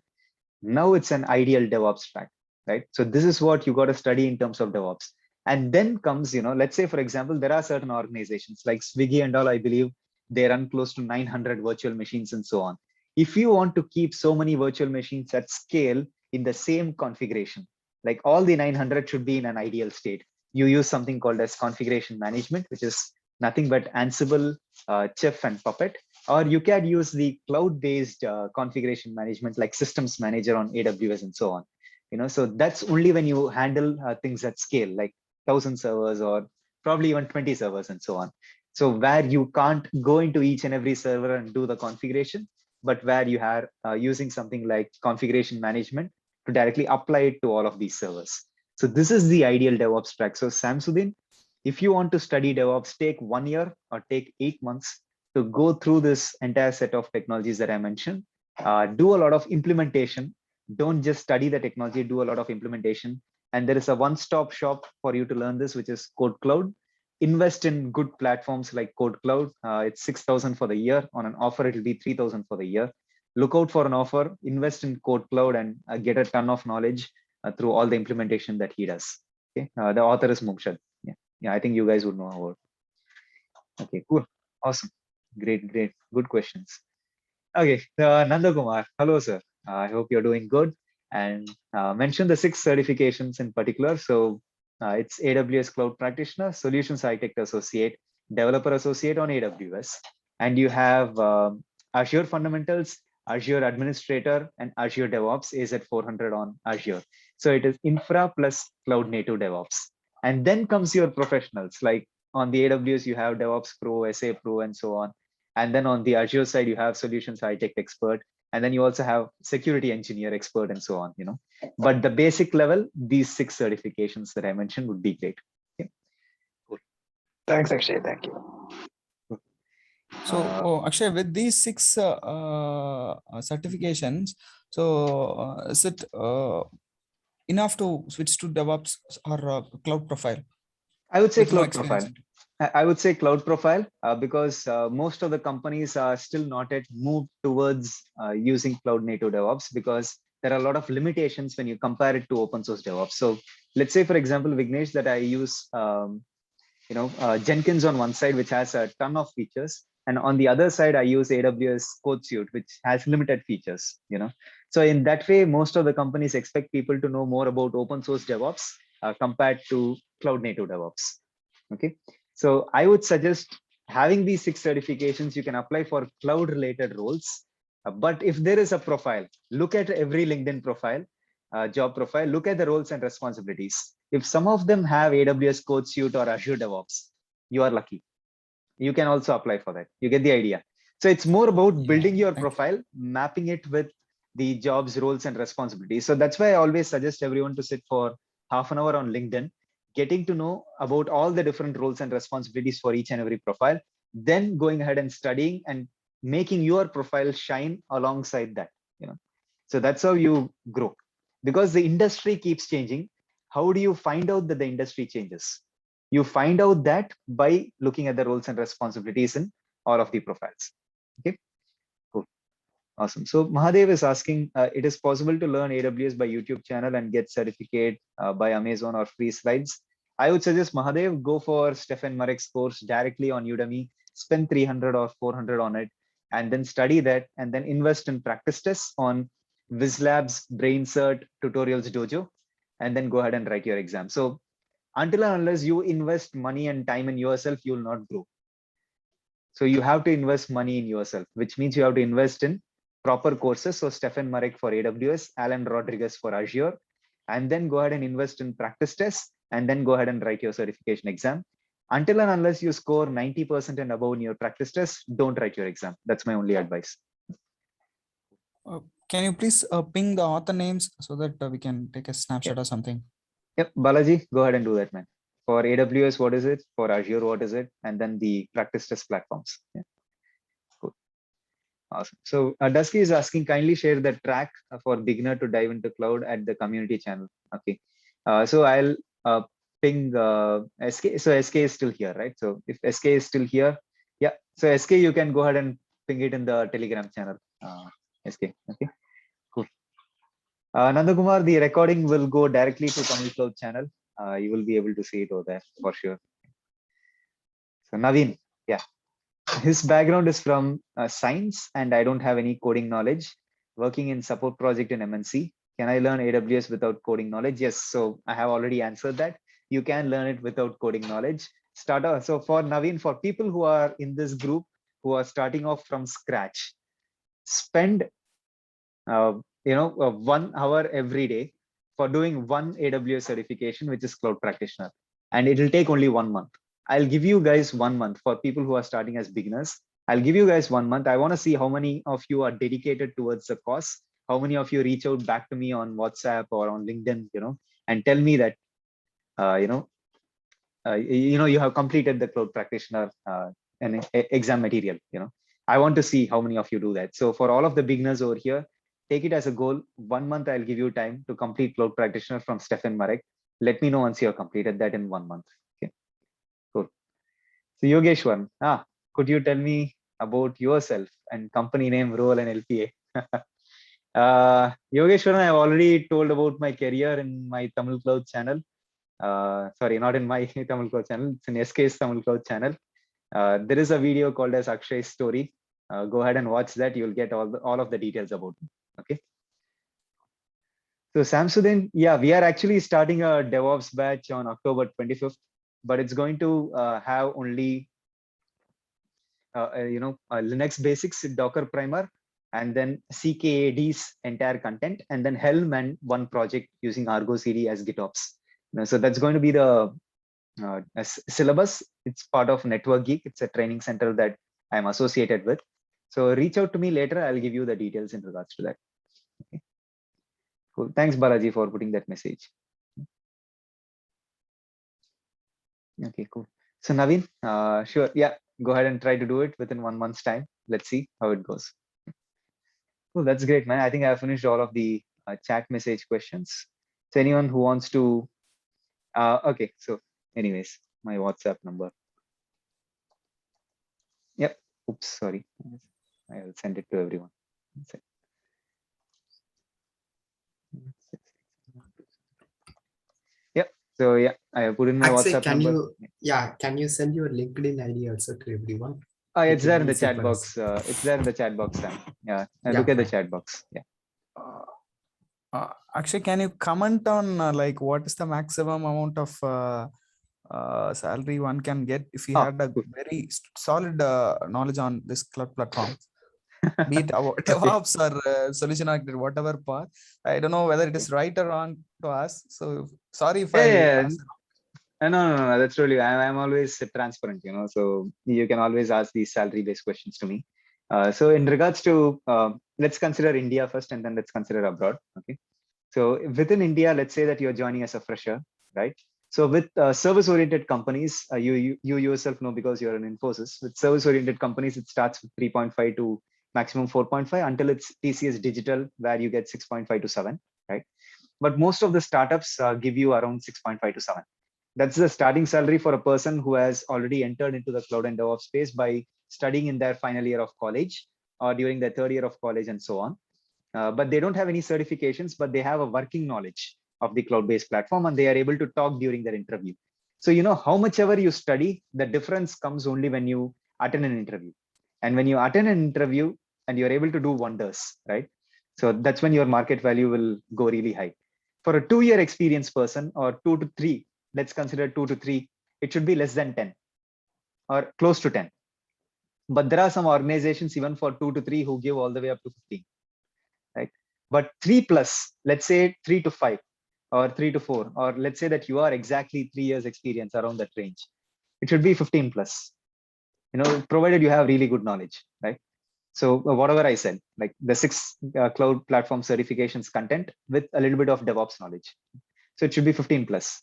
Now it's an ideal DevOps track, right? So this is what you got to study in terms of DevOps. And then comes, let's say, for example, there are certain organizations like Swiggy and all, I believe they run close to 900 virtual machines and so on. If you want to keep so many virtual machines at scale in the same configuration, like all the 900 should be in an ideal state, you use something called as configuration management, which is nothing but Ansible, Chef, and Puppet. Or you can use the cloud-based configuration management like Systems Manager on AWS and so on. So that's only when you handle things at scale, like 1,000 servers or probably even 20 servers and so on. So where you can't go into each and every server and do the configuration, but where you are using something like configuration management to directly apply it to all of these servers. So this is the ideal DevOps track. So Samsudin, if you want to study DevOps, take 1 year or take 8 months to go through this entire set of technologies that I mentioned. Do a lot of implementation. Don't just study the technology, do a lot of implementation. And there is a one-stop shop for you to learn this, which is Code Cloud. Invest in good platforms like Code Cloud. It's 6,000 for the year. On an offer, it will be 3,000 for the year. Look out for an offer, invest in Code Cloud, and get a ton of knowledge through all the implementation that he does. Okay, the author is Mumshad. Yeah, I think you guys would know about. Okay, cool, awesome, great, good questions. Okay, Nanda Kumar, hello sir. I hope you're doing good. And mention the 6 certifications in particular. So it's AWS Cloud Practitioner, Solutions Architect Associate, Developer Associate on AWS, and you have Azure Fundamentals, Azure Administrator, and Azure DevOps is at 400 on Azure. So it is infra plus cloud native DevOps. And then comes your professionals, like on the AWS, you have DevOps Pro, SA Pro, and so on. And then on the Azure side, you have Solutions Architect Expert. And then you also have Security Engineer Expert and so on, But the basic level, these 6 certifications that I mentioned would be great. Okay. Cool. Thanks, Akshay. Thank you. So Akshay, with these 6 certifications, so is it enough to switch to DevOps or cloud profile? I would say cloud profile. I would say cloud profile because most of the companies are still not yet moved towards using cloud native DevOps because there are a lot of limitations when you compare it to open source DevOps. So let's say, for example, Vignesh, that I use Jenkins on one side, which has a ton of features. And on the other side, I use AWS CodeSuite, which has limited features, So in that way, most of the companies expect people to know more about open source DevOps compared to cloud native DevOps. Okay. So I would suggest having these 6 certifications, you can apply for cloud related roles. But if there is a profile, look at every LinkedIn profile, job profile, look at the roles and responsibilities. If some of them have AWS CodeSuite or Azure DevOps, you are lucky. You can also apply for that. You get the idea. So it's more about building your profile, mapping it with the jobs, roles, and responsibilities. So that's why I always suggest everyone to sit for half an hour on LinkedIn, getting to know about all the different roles and responsibilities for each and every profile, then going ahead and studying and making your profile shine alongside that. So that's how you grow, because the industry keeps changing. How do you find out that the industry changes? You find out that by looking at the roles and responsibilities in all of the profiles. Okay, cool, awesome. So Mahadev is asking, it is possible to learn AWS by YouTube channel and get certificate by Amazon or free slides? I would suggest, Mahadev, go for Stefan Marek's course directly on Udemy, spend 300 or 400 on it, and then study that, and then invest in practice tests on Wizlabs, BrainCert, Tutorials Dojo, and then go ahead and write your exam. So until and unless you invest money and time in yourself, you will not grow. So you have to invest money in yourself, which means you have to invest in proper courses. So Stefan Marek for AWS, Alan Rodriguez for Azure, and then go ahead and invest in practice tests, and then go ahead and write your certification exam. Until and unless you score 90% and above in your practice test, don't write your exam. That's my only advice. Can you please ping the author names so that we can take a snapshot or something? Yep, Balaji, go ahead and do that, man. For AWS, what is it? For Azure, what is it? And then the practice test platforms. Yeah. Cool. Awesome. So Dusky is asking, kindly share the track for beginner to dive into cloud at the community channel. Okay. So I'll ping SK. So SK is still here, right? So if SK is still here, yeah. So SK, you can go ahead and ping it in the Telegram channel. SK. Okay. Cool. Nandakumar, the recording will go directly to Tamil Cloud channel. You will be able to see it over there for sure. So Naveen, yeah, his background is from science, and I don't have any coding knowledge. Working in support project in MNC. Can I learn AWS without coding knowledge? Yes. So I have already answered that. You can learn it without coding knowledge. So for Naveen, for people who are in this group who are starting off from scratch, spend 1 hour every day for doing one AWS certification, which is Cloud Practitioner, and it will take only 1 month. I'll give you guys 1 month for people who are starting as beginners. I'll give you guys 1 month. I want to see how many of you are dedicated towards the cause. How many of you reach out back to me on WhatsApp or on LinkedIn, and tell me that, you have completed the Cloud Practitioner exam material. I want to see how many of you do that. So for all of the beginners over here, take it as a goal. 1 month, I'll give you time to complete Cloud Practitioner from Stefan Marek. Let me know once you have completed that in 1 month. Okay, cool. So Yogeshwaran, could you tell me about yourself and company name, role, and LPA? Yogeshwaran, I've already told about my career in my Tamil Cloud channel. Sorry, not in my Tamil Cloud channel. It's in SK's Tamil Cloud channel. There is a video called as Akshay's Story. Go ahead and watch that. You'll get all of the details about it. Okay. So Samsudin, yeah, we are actually starting a DevOps batch on October 25th, but it's going to have only Linux basics, Docker primer, and then CKAD's entire content, and then Helm and one project using Argo CD as GitOps. So that's going to be the syllabus. It's part of Network Geek. It's a training center that I'm associated with. So reach out to me later. I'll give you the details in regards to that. Okay. Cool. Thanks, Balaji, for putting that message. Okay, cool. So Naveen, sure. Yeah, go ahead and try to do it within 1 month's time. Let's see how it goes. Cool. That's great, man. I think I finished all of the chat message questions. So anyone who wants to, okay. So anyways, my WhatsApp number. Yep. Oops, sorry. I'll send it to everyone. Yep. So yeah, I put in my Actually, WhatsApp number. Can you send your LinkedIn ID also to everyone? It's there in the chat box. It's there in the chat box, Sam. Yeah, look at the chat box. Yeah. Actually, can you comment on like what is the maximum amount of salary one can get if he had a very solid knowledge on this cloud platform? Be it DevOps or solution architect, whatever path. I don't know whether it is right or wrong to ask. So sorry if I asked. No, that's really, I'm always transparent, so you can always ask these salary based questions to me. So in regards to, let's consider India first, and then let's consider abroad. Okay. So within India, let's say that you're joining as a fresher, right? So with service oriented companies, you yourself know because you're an Infosys. With service oriented companies, it starts with 3.5 to maximum 4.5 until it's TCS Digital, where you get 6.5 to 7, right? But most of the startups give you around 6.5 to 7. That's the starting salary for a person who has already entered into the cloud and DevOps space by studying in their final year of college or during their third year of college and so on. But they don't have any certifications, but they have a working knowledge of the cloud-based platform, and they are able to talk during their interview. So, how much ever you study, the difference comes only when you attend an interview. And when you attend an interview and you're able to do wonders, right? So that's when your market value will go really high. For a 2-year experienced person, or 2 to 3, let's consider 2 to 3, it should be less than 10 or close to 10. But there are some organizations even for 2 to 3 who give all the way up to 15, right? But 3 plus, let's say 3 to 5 or 3 to 4, or let's say that you are exactly 3 years experience around that range, it should be 15 plus, provided you have really good knowledge, right? So whatever I said, like the 6 cloud platform certifications content with a little bit of DevOps knowledge. So it should be 15 plus.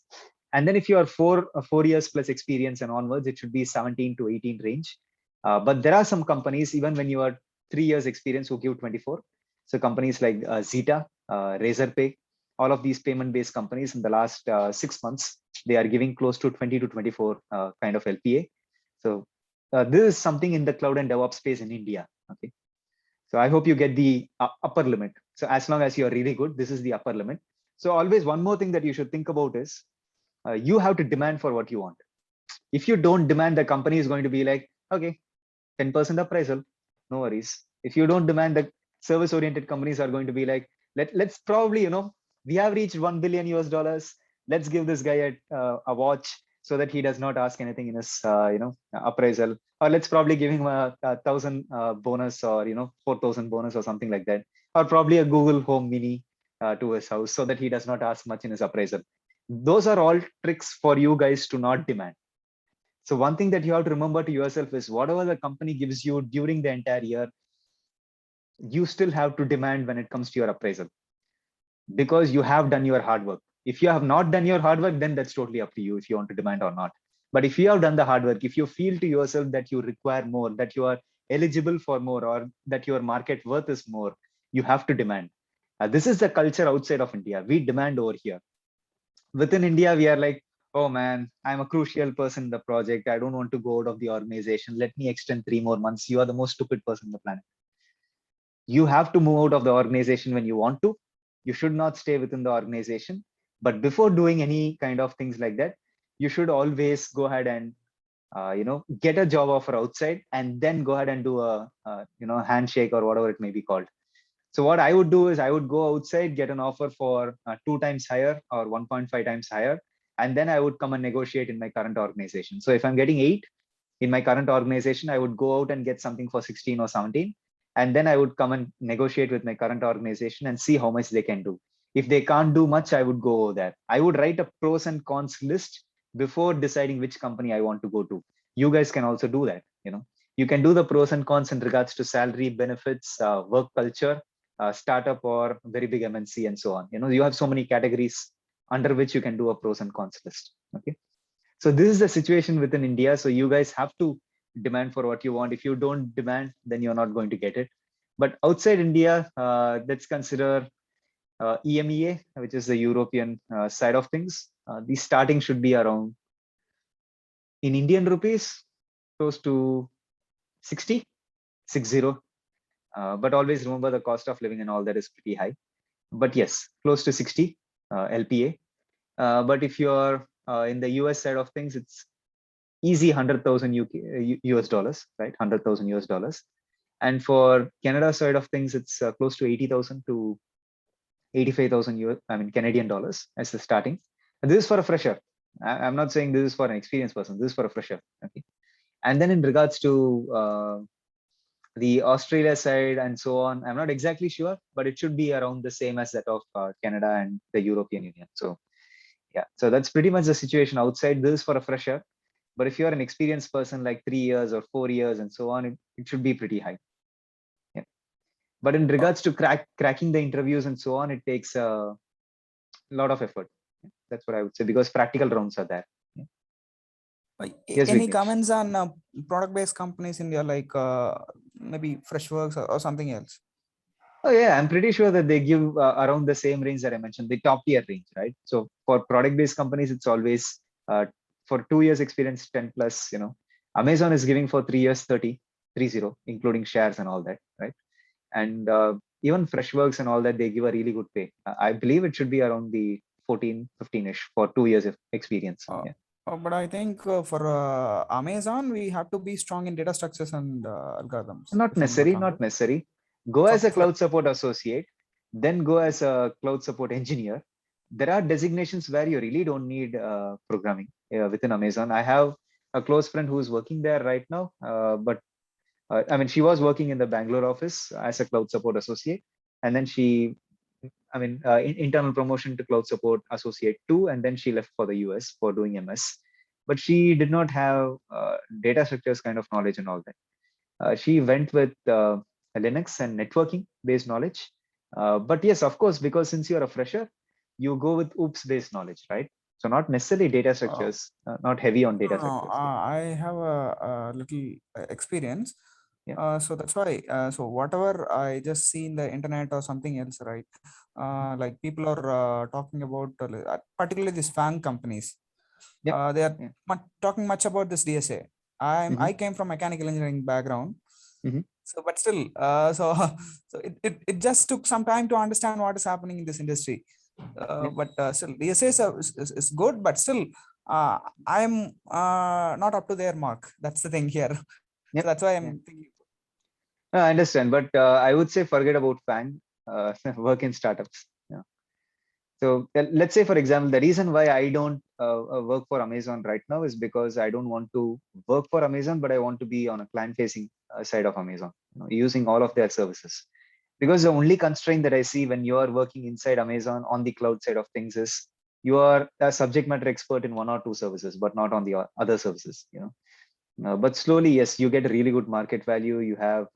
And then if you are 4 years plus experience and onwards, it should be 17 to 18 range. But there are some companies, even when you are 3 years experience, who give 24. So companies like Zeta, Razorpay, all of these payment-based companies in the last 6 months, they are giving close to 20 to 24 kind of LPA. So this is something in the cloud and DevOps space in India. Okay. So I hope you get the upper limit. So as long as you're really good, this is the upper limit. So always one more thing that you should think about is you have to demand for what you want. If you don't demand, the company is going to be like, okay, 10% appraisal, no worries. If you don't demand, the service oriented companies are going to be like, let's probably, we have reached $1 billion US. Let's give this guy a watch so that he does not ask anything in his, appraisal, or let's probably give him a 1,000 bonus, or, 4,000 bonus or something like that, or probably a Google Home Mini to his house so that he does not ask much in his appraisal. Those are all tricks for you guys to not demand. So one thing that you have to remember to yourself is whatever the company gives you during the entire year, you still have to demand when it comes to your appraisal, because you have done your hard work. If you have not done your hard work, then that's totally up to you if you want to demand or not. But if you have done the hard work, if you feel to yourself that you require more, that you are eligible for more, or that your market worth is more, you have to demand. This is the culture outside of India. We demand over here. Within India, we are like, oh man, I'm a crucial person in the project. I don't want to go out of the organization. Let me extend 3 more months. You are the most stupid person on the planet. You have to move out of the organization when you want to. You should not stay within the organization. But before doing any kind of things like that, you should always go ahead and get a job offer outside, and then go ahead and do a handshake or whatever it may be called. So what I would do is I would go outside, get an offer for 2 times higher or 1.5 times higher, and then I would come and negotiate in my current organization. So if I'm getting 8 in my current organization, I would go out and get something for 16 or 17, and then I would come and negotiate with my current organization and see how much they can do. If they can't do much, I would go over there. I would write a pros and cons list before deciding which company I want to go to. You guys can also do that. You can do the pros and cons in regards to salary, benefits, work culture, startup or very big MNC, and so on. You have so many categories under which you can do a pros and cons list. Okay. So this is the situation within India. So you guys have to demand for what you want. If you don't demand, then you're not going to get it. But outside India, let's consider EMEA, which is the European side of things. The starting should be around, in Indian rupees, close to 60. But always remember the cost of living and all that is pretty high. But yes, close to 60 LPA. But if you're in the US side of things, it's easy 100,000 US dollars, right? 100,000 US dollars. And for Canada side of things, it's close to 80,000 to 85,000 Canadian dollars as the starting. And this is for a fresher. I'm not saying this is for an experienced person. This is for a fresher. Okay. And then in regards to the Australia side and so on, I'm not exactly sure, but it should be around the same as that of Canada and the European Union. So yeah, so that's pretty much the situation outside. This is for a fresher. But if you're an experienced person, like 3 years or 4 years and so on, it should be pretty high. Yeah. But in regards to cracking the interviews and so on, it takes a lot of effort. That's what I would say, because practical rounds are there. Yes, any Vignesh. comments on product-based companies in India, like maybe Freshworks or something else? Oh yeah, I'm pretty sure that they give around the same range that I mentioned, the top tier range, right? So for product-based companies, it's always for 2 years experience, 10 plus. Amazon is giving for 3 years 30, including shares and all that, right? And even Freshworks and all that, they give a really good pay. I believe it should be around the 14, 15-ish for 2 years of experience. Yeah. But I think for Amazon, we have to be strong in data structures and algorithms. Not necessary. Go as a cloud support associate. then go as a cloud support engineer. There are designations where you really don't need programming within Amazon. I have a close friend who's working there right now, but I mean, she was working in the Bangalore office as a cloud support associate, and then she, internal promotion to cloud support associate 2, and then she left for the US for doing MS. But she did not have data structures kind of knowledge and all that. She went with Linux and networking based knowledge. But yes, of course, because since you're a fresher, you go with OOPS based knowledge, right? So not necessarily data structures, not heavy on data No, structures. I have a little experience. Yeah. So that's why. So whatever I just see in the internet or something else, right? Like people are talking about, particularly these fan companies. Yeah. They are Yeah. talking much about this DSA. I came from mechanical engineering background. Mhm. So, but still, so it just took some time to understand what is happening in this industry. But still, DSA is good, but still, I'm not up to their mark. That's the thing here. Yep. So that's why I'm Yeah. thinking. No, I understand, but I would say forget about FANG, work in startups. Yeah. So let's say, for example, the reason why I don't work for Amazon right now is because I don't want to work for Amazon, but I want to be on a client-facing side of Amazon, using all of their services. Because the only constraint that I see when you are working inside Amazon on the cloud side of things is you are a subject matter expert in 1 or 2 services, but not on the other services. But slowly, yes, you get really good market value. You have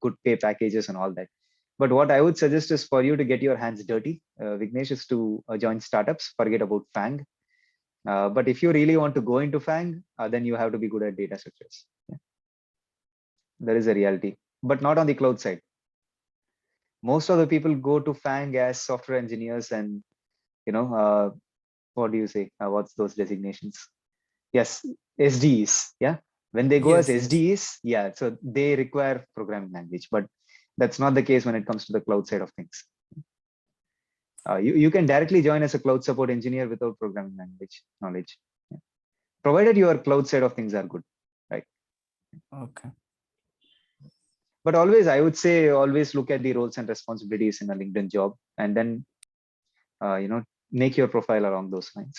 good pay packages and all that. But what I would suggest is for you to get your hands dirty, Vignesh, is to join startups. Forget about FANG. But if you really want to go into FANG, then you have to be good at data structures. Yeah. That is a reality, but not on the cloud side. Most of the people go to FANG as software engineers, and what do you say? What's those designations? Yes, SDEs. Yeah, when they go as Yes, yes. SDEs, yeah, so they require programming language, but that's not the case when it comes to the cloud side of things. You can directly join as a cloud support engineer without programming language knowledge, yeah. Provided your cloud side of things are good, right? Okay. But always, I would say, always look at the roles and responsibilities in a LinkedIn job, and then make your profile along those lines.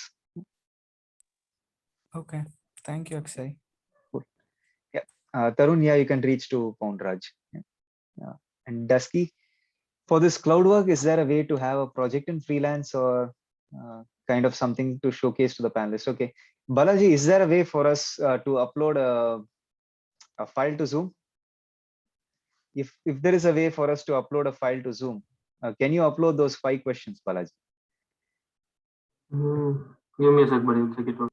Okay. Thank you, Akshay. Cool. Yeah, Tarun, yeah, you can reach to Poundraj. Yeah. And Dusky, for this cloud work, is there a way to have a project in freelance or kind of something to showcase to the panelists? Okay, Balaji, is there a way for us to upload a file to Zoom? If there is a way for us to upload a file to Zoom, can you upload those 5 questions, Balaji? Give me a sec, buddy. I'll check it out.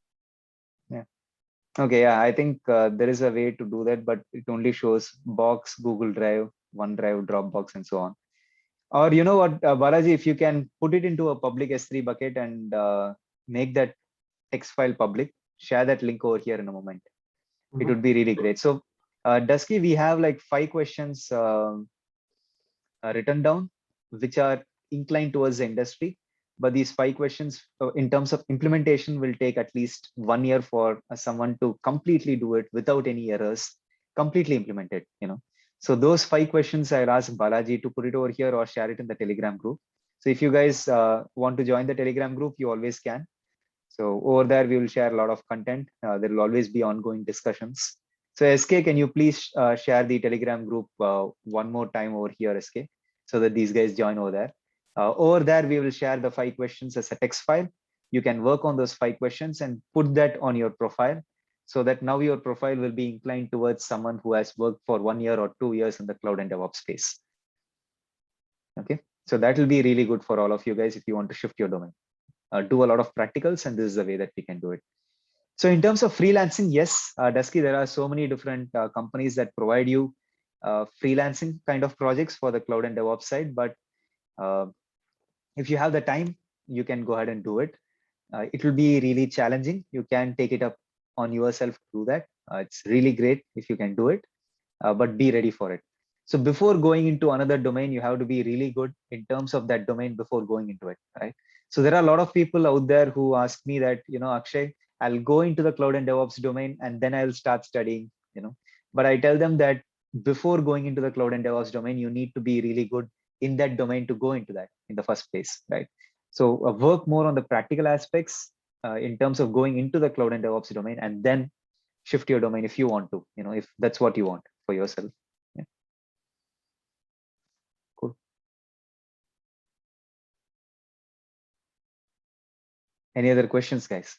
Yeah. Okay. Yeah, I think there is a way to do that, but it only shows Box, Google Drive, OneDrive, Dropbox, and so on. Or you know what, Balaji, if you can put it into a public S3 bucket and make that text file public, share that link over here in a moment. It would be really great. So, Dusky, we have like 5 questions written down, which are inclined towards the industry. But these 5 questions, in terms of implementation, will take at least 1 year for someone to completely do it without any errors, completely implement it. So those 5 questions, I'll ask Balaji to put it over here or share it in the Telegram group. So if you guys want to join the Telegram group, you always can. So over there, we will share a lot of content. There will always be ongoing discussions. So SK, can you please share the Telegram group one more time over here, SK, so that these guys join over there. Over there, we will share the 5 questions as a text file. You can work on those 5 questions and put that on your profile, so that now your profile will be inclined towards someone who has worked for 1 year or 2 years in the cloud and DevOps space. Okay, so that will be really good for all of you guys if you want to shift your domain. Do a lot of practicals, and this is the way that we can do it. So in terms of freelancing, yes, Dusky, there are so many different companies that provide you freelancing kind of projects for the cloud and DevOps side. But if you have the time, you can go ahead and do it. It will be really challenging. You can take it up on yourself to do that. It's really great if you can do it, but be ready for it. So before going into another domain, you have to be really good in terms of that domain before going into it, right? So there are a lot of people out there who ask me that, Akshay, I'll go into the cloud and DevOps domain and then I'll start studying, but I tell them that before going into the cloud and DevOps domain, you need to be really good in that domain to go into that in the first place, right? So work more on the practical aspects in terms of going into the cloud and DevOps domain, and then shift your domain if you want to, if that's what you want for yourself. Yeah. Cool. Any other questions, guys?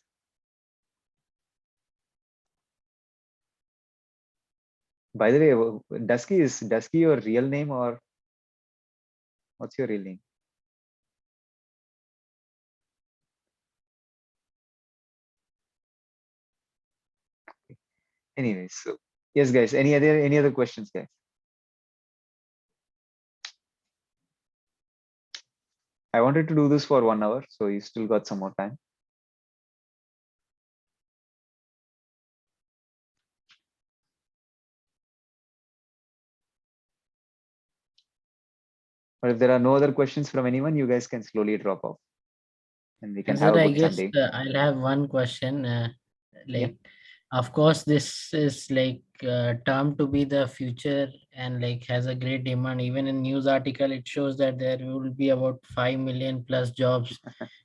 By the way, Dusky, is Dusky your real name, or what's your real name? Anyways, so yes, guys, any other questions, guys? I wanted to do this for 1 hour, so you still got some more time. But if there are no other questions from anyone, you guys can slowly drop off, and we can Sir, have a I good guess Sunday. I'll have one question. Yeah. Of course, this is like termed to be the future and like has a great demand. Even in news article, it shows that there will be about 5 million plus jobs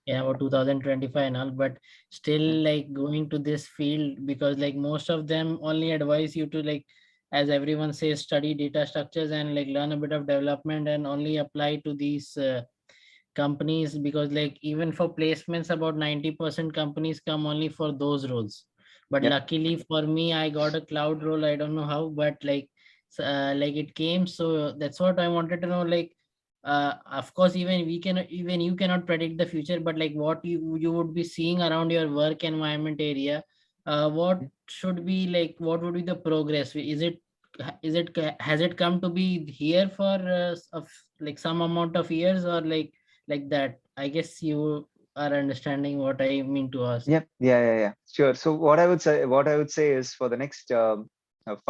in about 2025 and all. But still, like going to this field, because like most of them only advise you to, like, as everyone says, study data structures and like learn a bit of development and only apply to these companies, because like even for placements about 90% companies come only for those roles. But Yep. luckily for me, I got a cloud role. I don't know how, but like it came. So that's what I wanted to know. Like of course, even you cannot predict the future, but like what you would be seeing around your work environment area, what should be like, what would be the progress? Has it come to be here for of like some amount of years, or like that? I guess you are understanding what I mean to ask. Yep. Yeah. Sure. So what I would say is, for the next 5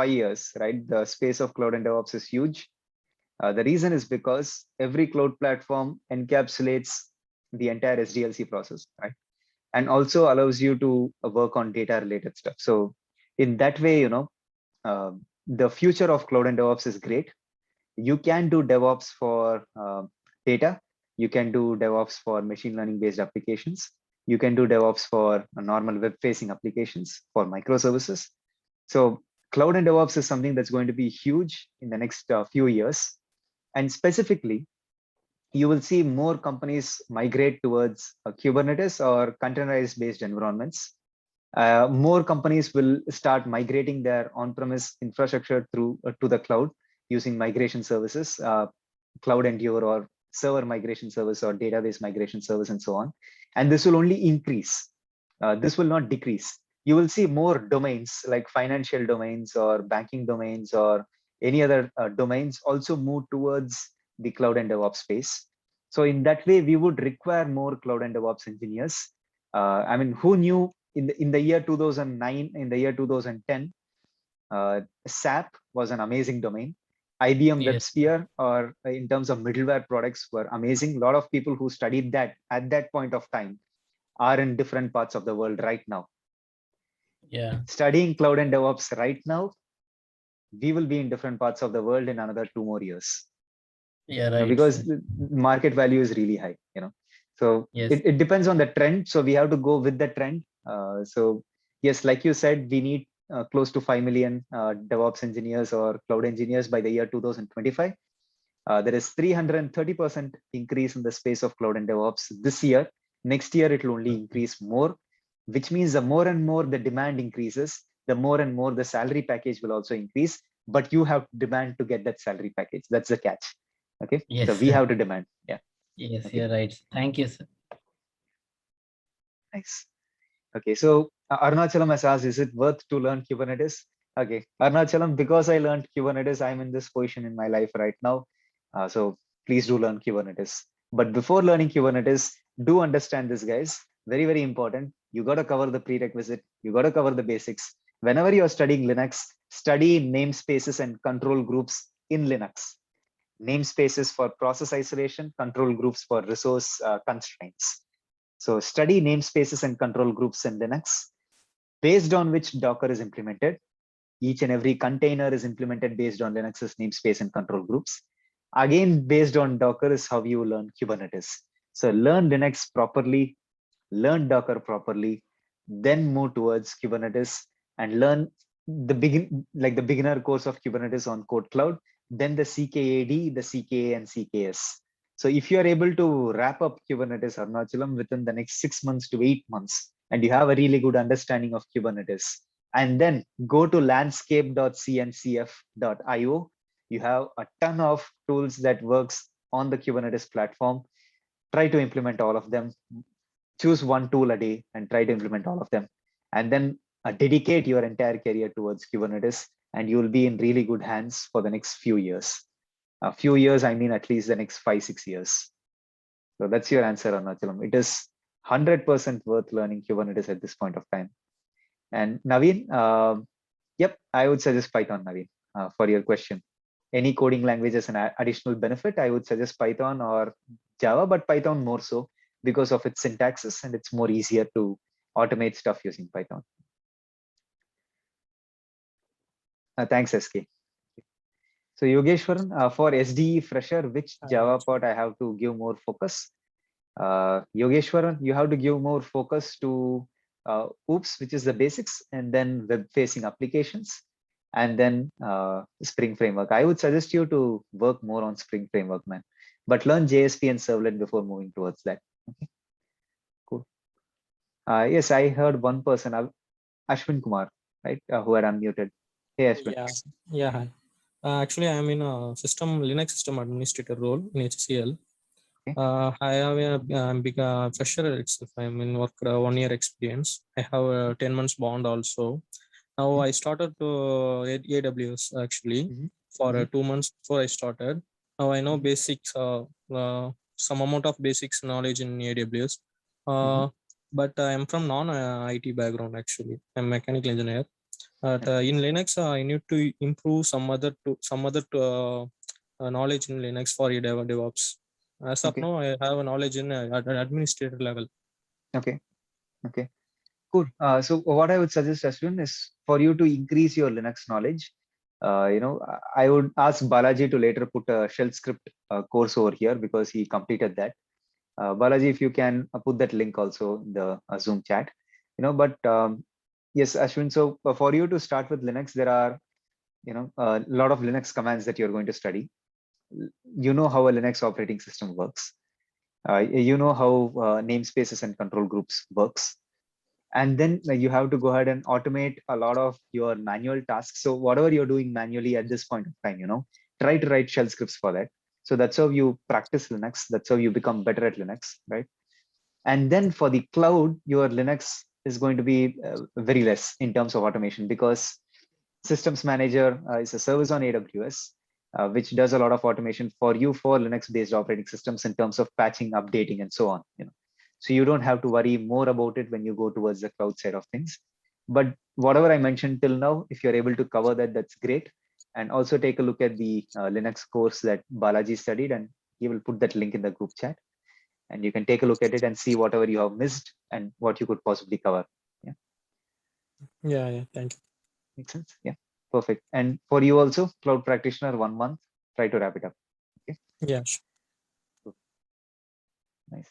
years, right, the space of cloud and DevOps is huge. The reason is because every cloud platform encapsulates the entire SDLC process, right? And also allows you to work on data related stuff. So in that way, the future of cloud and DevOps is great. You can do DevOps for data. You can do DevOps for machine learning based applications. You can do DevOps for normal web facing applications for microservices. So cloud and DevOps is something that's going to be huge in the next few years. And specifically, you will see more companies migrate towards Kubernetes or containerized based environments. More companies will start migrating their on-premise infrastructure to the cloud using migration services, Cloud Endure or server migration service or database migration service, and so on. And this will only increase. This will not decrease. You will see more domains like financial domains or banking domains or any other domains also move towards the cloud and DevOps space. So in that way, we would require more cloud and DevOps engineers. I mean, who knew in the year 2009, in the year 2010, SAP was an amazing domain. IBM Yes. WebSphere, or in terms of middleware products, were amazing. A lot of people who studied that at that point of time are in different parts of the world right now. Yeah. Studying cloud and DevOps right now, we will be in different parts of the world in another 2 more years. Yeah, right. Because the market value is really high, So Yes. it depends on the trend. So we have to go with the trend. So yes, like you said, we need close to 5 million DevOps engineers or cloud engineers by the year 2025. There is 330% increase in the space of cloud and DevOps this year. Next year, it will only increase more, which means the more and more the demand increases, the more and more the salary package will also increase. But you have to demand to get that salary package. That's the catch. Okay. Yes, So we sir. have to demand. Yeah. Yes, Okay. you're right. Thank you, sir. Nice. Okay. So Arunachalam has asked, is it worth to learn Kubernetes? Okay. Arunachalam, because I learned Kubernetes, I'm in this position in my life right now. So please do learn Kubernetes. But before learning Kubernetes, do understand this, guys. Very, very important. You got to cover the prerequisite. You got to cover the basics. Whenever you're studying Linux, study namespaces and control groups in Linux. Namespaces for process isolation, control groups for resource constraints. So study namespaces and control groups in Linux, based on which Docker is implemented. Each and every container is implemented based on Linux's namespace and control groups. Again, based on Docker is how you learn Kubernetes. So learn Linux properly, learn Docker properly, then move towards Kubernetes and learn the beginner course of Kubernetes on Code Cloud, then the CKAD, the CKA and CKS. So if you are able to wrap up Kubernetes Arunachalam within the next 6 months to 8 months, and you have a really good understanding of Kubernetes, and then go to landscape.cncf.io, you have a ton of tools that works on the Kubernetes platform. Try to implement all of them. Choose one tool a day and try to implement all of them. And then dedicate your entire career towards Kubernetes, and you'll be in really good hands for the next few years. A few years, I mean at least the next 5-6 years. So that's your answer, Arunachalam. It is 100% worth learning Kubernetes at this point of time. And Naveen, yep, I would suggest Python, Naveen, for your question. Any coding language as an additional benefit, I would suggest Python or Java, but Python more so because of its syntaxes, and it's more easier to automate stuff using Python. Thanks, SK. So Yogeshwaran, for SDE fresher, which Java part I have to give more focus? Yogeshwaran, you have to give more focus to OOPS, which is the basics, and then web-facing applications, and then Spring Framework. I would suggest you to work more on Spring Framework, man. But learn JSP and Servlet before moving towards that. Okay, cool. Yes, I heard one person, Ashwin Kumar, right, who had unmuted. Hey, Ashwin. Yeah. Hi. Actually, I'm in a Linux system administrator role in HCL. Okay. I have I'm big fresher itself. I'm in work 1 year experience. I have a 10 months bond also. Now I started to AWS actually for 2 months before I started. Now I know basics, some amount of basics knowledge in AWS. But I'm from non-IT background actually. I'm a mechanical engineer. In Linux, I need to improve some other knowledge in Linux for DevOps. As of now, I have a knowledge in administrator level. Okay. Cool. So what I would suggest, Ashwin, is for you to increase your Linux knowledge. I would ask Balaji to later put a shell script course over here because he completed that. Balaji, if you can put that link also in the Zoom chat. Yes, Ashwin. So for you to start with Linux, there are a lot of Linux commands that you're going to study. You know how a Linux operating system works. You know how namespaces and control groups works. And then you have to go ahead and automate a lot of your manual tasks. So whatever you're doing manually at this point of time, try to write shell scripts for that. So that's how you practice Linux. That's how you become better at Linux, right? And then for the cloud, your Linux is going to be very less in terms of automation because Systems Manager is a service on AWS, which does a lot of automation for you for Linux-based operating systems in terms of patching, updating, and so on. So you don't have to worry more about it when you go towards the cloud side of things. But whatever I mentioned till now, if you're able to cover that, that's great. And also take a look at the Linux course that Balaji studied, and he will put that link in the group chat. And you can take a look at it and see whatever you have missed and what you could possibly cover. Yeah. Thank you. Makes sense? Yeah, perfect. And for you also, Cloud Practitioner 1 month, try to wrap it up. Okay. Yeah. Sure. Cool. Nice.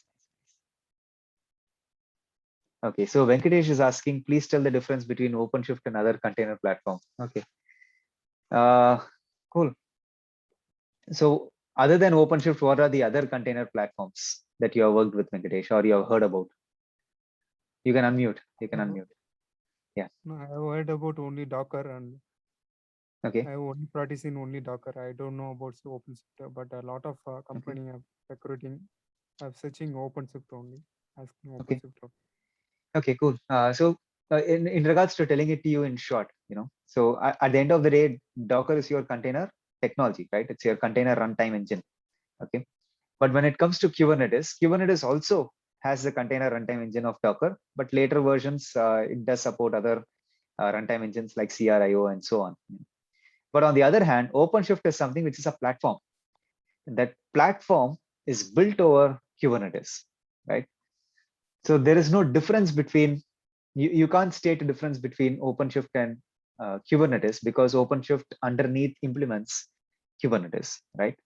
Okay, so Venkatesh is asking, please tell the difference between OpenShift and other container platform. Okay. Cool. So other than OpenShift, what are the other container platforms that you have worked with, Venkatesh, or you have heard about? You can unmute. Yeah. No, I have heard about only Docker, and okay. I have only practiced in only Docker. I don't know about OpenShift, but a lot of company are recruiting, are searching OpenShift only, asking OpenShift. Okay, cool. So in regards to telling it to you in short, so at the end of the day, Docker is your container technology, right? It's your container runtime engine. Okay. But when it comes to Kubernetes also has the container runtime engine of Docker, but later versions, it does support other runtime engines like CRIO and so on. But on the other hand, OpenShift is something which is a platform. That platform is built over Kubernetes, right? So there is no difference between, you can't state a difference between OpenShift and Kubernetes because OpenShift underneath implements Kubernetes, right?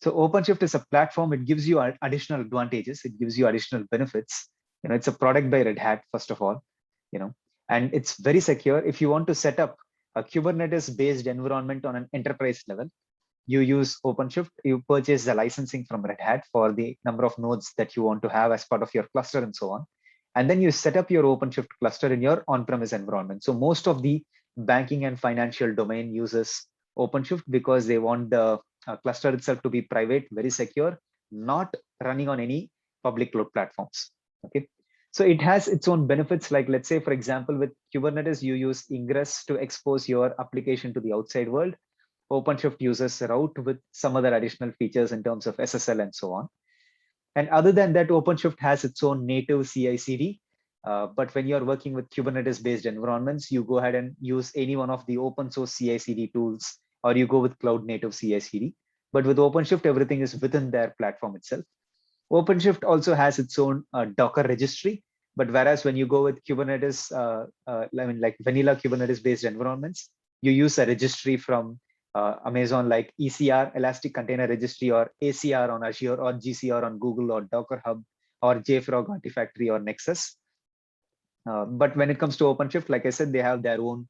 So OpenShift is a platform. It gives you additional advantages. It gives you additional benefits. It's a product by Red Hat, first of all, and it's very secure. If you want to set up a Kubernetes-based environment on an enterprise level, you use OpenShift. You purchase the licensing from Red Hat for the number of nodes that you want to have as part of your cluster and so on. And then you set up your OpenShift cluster in your on-premise environment. So most of the banking and financial domain uses OpenShift because they want the cluster itself to be private, very secure, not running on any public cloud platforms. Okay. So it has its own benefits. Like, let's say, for example, with Kubernetes, you use Ingress to expose your application to the outside world. OpenShift uses Route with some other additional features in terms of SSL and so on. And other than that, OpenShift has its own native CI/CD. But when you're working with Kubernetes-based environments, you go ahead and use any one of the open source CI/CD tools, or you go with cloud native CI/CD. But with OpenShift, everything is within their platform itself. OpenShift also has its own Docker registry. But whereas when you go with Kubernetes, like vanilla Kubernetes-based environments, you use a registry from Amazon, like ECR, Elastic Container Registry, or ACR on Azure, or GCR on Google, or Docker Hub, or JFrog Artifactory, or Nexus. But when it comes to OpenShift, like I said, they have their own,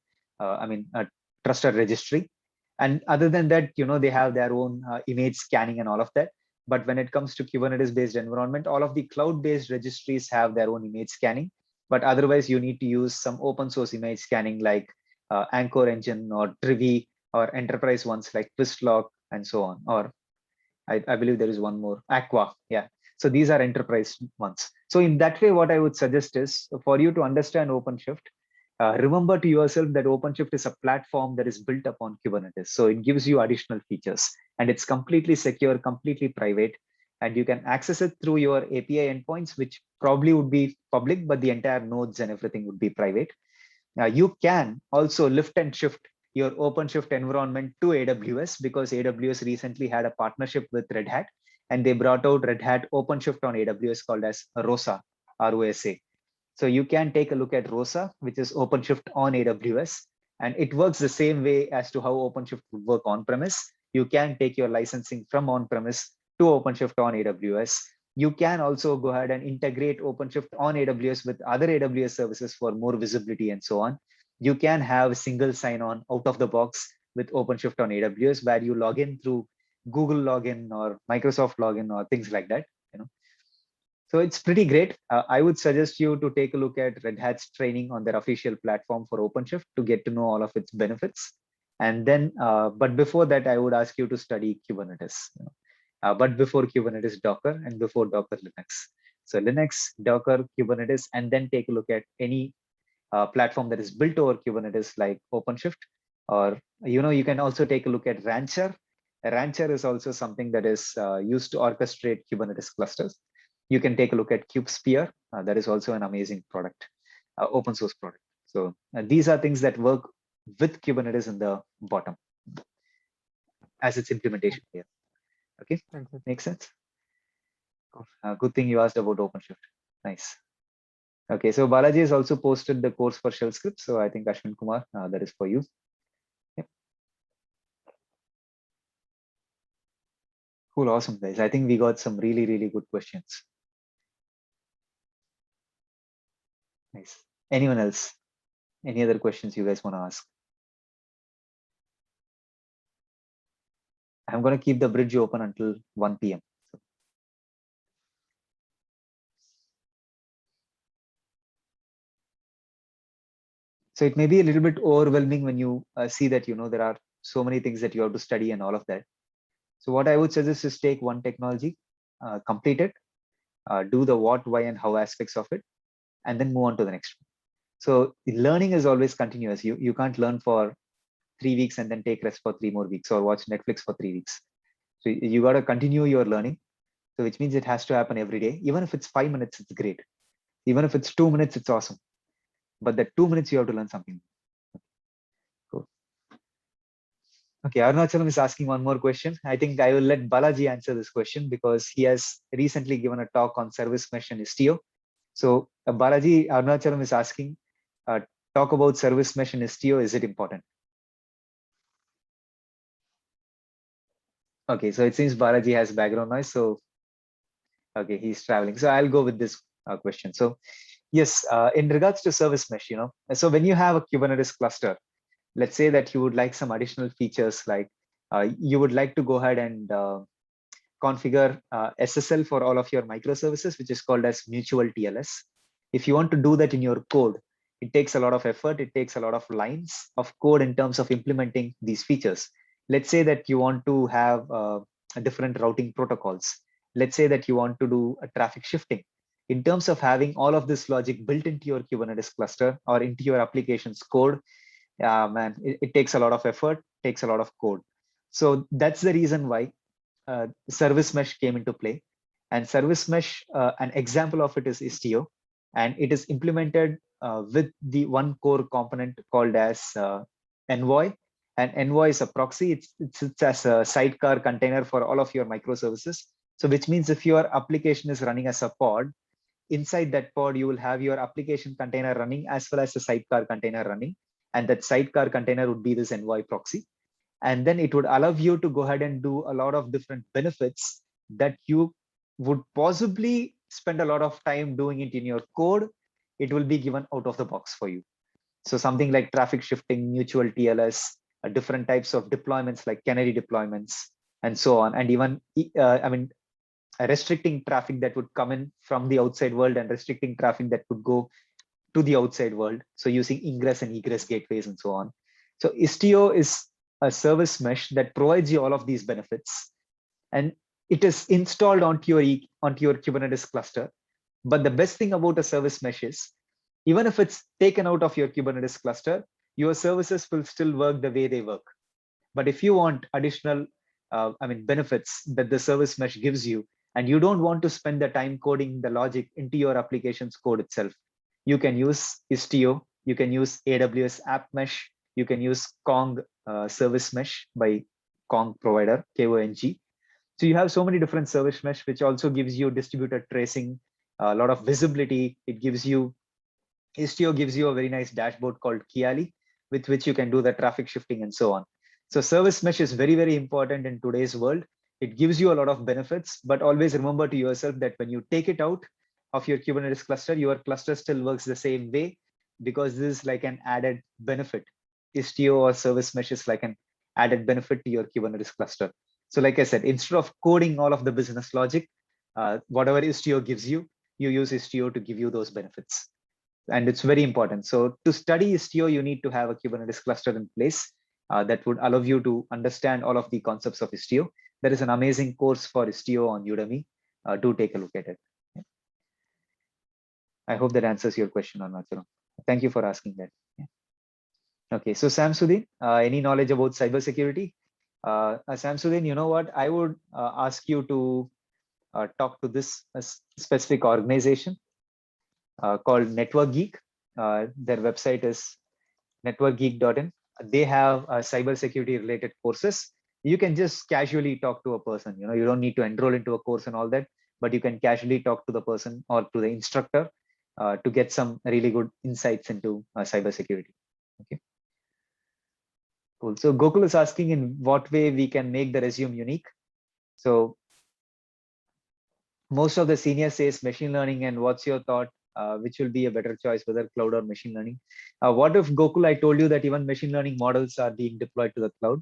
trusted registry. And other than that, they have their own image scanning and all of that. But when it comes to Kubernetes-based environment, all of the cloud-based registries have their own image scanning. But otherwise, you need to use some open source image scanning like Anchor Engine or Trivy, or enterprise ones like Twistlock and so on. Or I believe there is one more, Aqua. Yeah. So these are enterprise ones. So in that way, what I would suggest is for you to understand OpenShift, remember to yourself that OpenShift is a platform that is built upon Kubernetes. So it gives you additional features, and it's completely secure, completely private, and you can access it through your API endpoints, which probably would be public, but the entire nodes and everything would be private. You can also lift and shift your OpenShift environment to AWS, because AWS recently had a partnership with Red Hat, and they brought out Red Hat OpenShift on AWS called as ROSA, ROSA. So you can take a look at ROSA, which is OpenShift on AWS, and it works the same way as to how OpenShift would work on-premise. You can take your licensing from on-premise to OpenShift on AWS. You can also go ahead and integrate OpenShift on AWS with other AWS services for more visibility and so on. You can have single sign-on out of the box with OpenShift on AWS, where you log in through Google login or Microsoft login or things like that. So it's pretty great. I would suggest you to take a look at Red Hat's training on their official platform for OpenShift to get to know all of its benefits. And then, but before that, I would ask you to study Kubernetes. But before Kubernetes, Docker, and before Docker, Linux. So Linux, Docker, Kubernetes, and then take a look at any platform that is built over Kubernetes like OpenShift. Or, you can also take a look at Rancher. Rancher is also something that is used to orchestrate Kubernetes clusters. You can take a look at KubeSphere. That is also an amazing product, open source product. So these are things that work with Kubernetes in the bottom as its implementation here. Okay, makes sense. Good thing you asked about OpenShift. Nice. Okay, so Balaji has also posted the course for shell scripts. So I think Ashwin Kumar, that is for you. Yep. Cool, awesome guys. I think we got some really, really good questions. Nice. Anyone else? Any other questions you guys want to ask? I'm going to keep the bridge open until 1 p.m. So it may be a little bit overwhelming when you see that, there are so many things that you have to study and all of that. So what I would suggest is take one technology, complete it, do the what, why, and how aspects of it, and then move on to the next one. So learning is always continuous. You can't learn for 3 weeks and then take rest for 3 more weeks, or watch Netflix for 3 weeks. So you got to continue your learning. So which means it has to happen every day. Even if it's 5 minutes, it's great. Even if it's 2 minutes, it's awesome. But that 2 minutes, you have to learn something. Cool. Okay, Arunachalam is asking one more question. I think I will let Balaji answer this question because he has recently given a talk on service mesh and Istio. So Balaji, Arunachalam is asking, talk about service mesh and Istio. Is it important? Okay, so it seems Balaji has background noise. So, okay, he's traveling. So I'll go with this question. So yes, in regards to service mesh, so when you have a Kubernetes cluster, let's say that you would like some additional features, like you would like to go ahead and configure SSL for all of your microservices, which is called as mutual TLS. If you want to do that in your code, it takes a lot of effort. It takes a lot of lines of code in terms of implementing these features. Let's say that you want to have different routing protocols. Let's say that you want to do a traffic shifting. In terms of having all of this logic built into your Kubernetes cluster or into your application's code, man, it takes a lot of effort, takes a lot of code. So that's the reason why service mesh came into play. And service mesh, an example of it is Istio, and it is implemented with the one core component called as Envoy. And Envoy is a proxy. It sits as a sidecar container for all of your microservices. So which means if your application is running as a pod, inside that pod, you will have your application container running as well as a sidecar container running. And that sidecar container would be this Envoy proxy. And then it would allow you to go ahead and do a lot of different benefits that you would possibly spend a lot of time doing it in your code. It will be given out of the box for you. So something like traffic shifting, mutual TLS, different types of deployments like canary deployments, and so on. And even, restricting traffic that would come in from the outside world and restricting traffic that would go to the outside world. So using ingress and egress gateways and so on. So Istio is a service mesh that provides you all of these benefits, and it is installed onto your Kubernetes cluster. But the best thing about a service mesh is, even if it's taken out of your Kubernetes cluster, your services will still work the way they work. But if you want additional benefits that the service mesh gives you, and you don't want to spend the time coding the logic into your application's code itself, you can use Istio, you can use AWS App Mesh, you can use Kong Service Mesh by Kong provider, KONG. So you have so many different service mesh, which also gives you distributed tracing, a lot of visibility. It gives you, Istio gives you a very nice dashboard called Kiali, with which you can do the traffic shifting and so on. So service mesh is very, very important in today's world. It gives you a lot of benefits, but always remember to yourself that when you take it out of your Kubernetes cluster, your cluster still works the same way, because this is like an added benefit. Istio or service mesh is like an added benefit to your Kubernetes cluster. So like I said, instead of coding all of the business logic, whatever Istio gives you, you use Istio to give you those benefits. And it's very important. So to study Istio, you need to have a Kubernetes cluster in place that would allow you to understand all of the concepts of Istio. There is an amazing course for Istio on Udemy. Do take a look at it. Yeah. I hope that answers your question, Arunachal. Thank you for asking that. Yeah. Okay, so Samsudin, any knowledge about cybersecurity? Samsudin, you know what? I would ask you to talk to this specific organization called Network Geek. Their website is networkgeek.in. They have cybersecurity related courses. You can just casually talk to a person. You don't need to enroll into a course and all that, but you can casually talk to the person or to the instructor to get some really good insights into cybersecurity. Okay. Cool. So Gokul is asking in what way we can make the resume unique. So most of the senior says machine learning, and what's your thought? Which will be a better choice, whether cloud or machine learning? What if, Gokul, I told you that even machine learning models are being deployed to the cloud?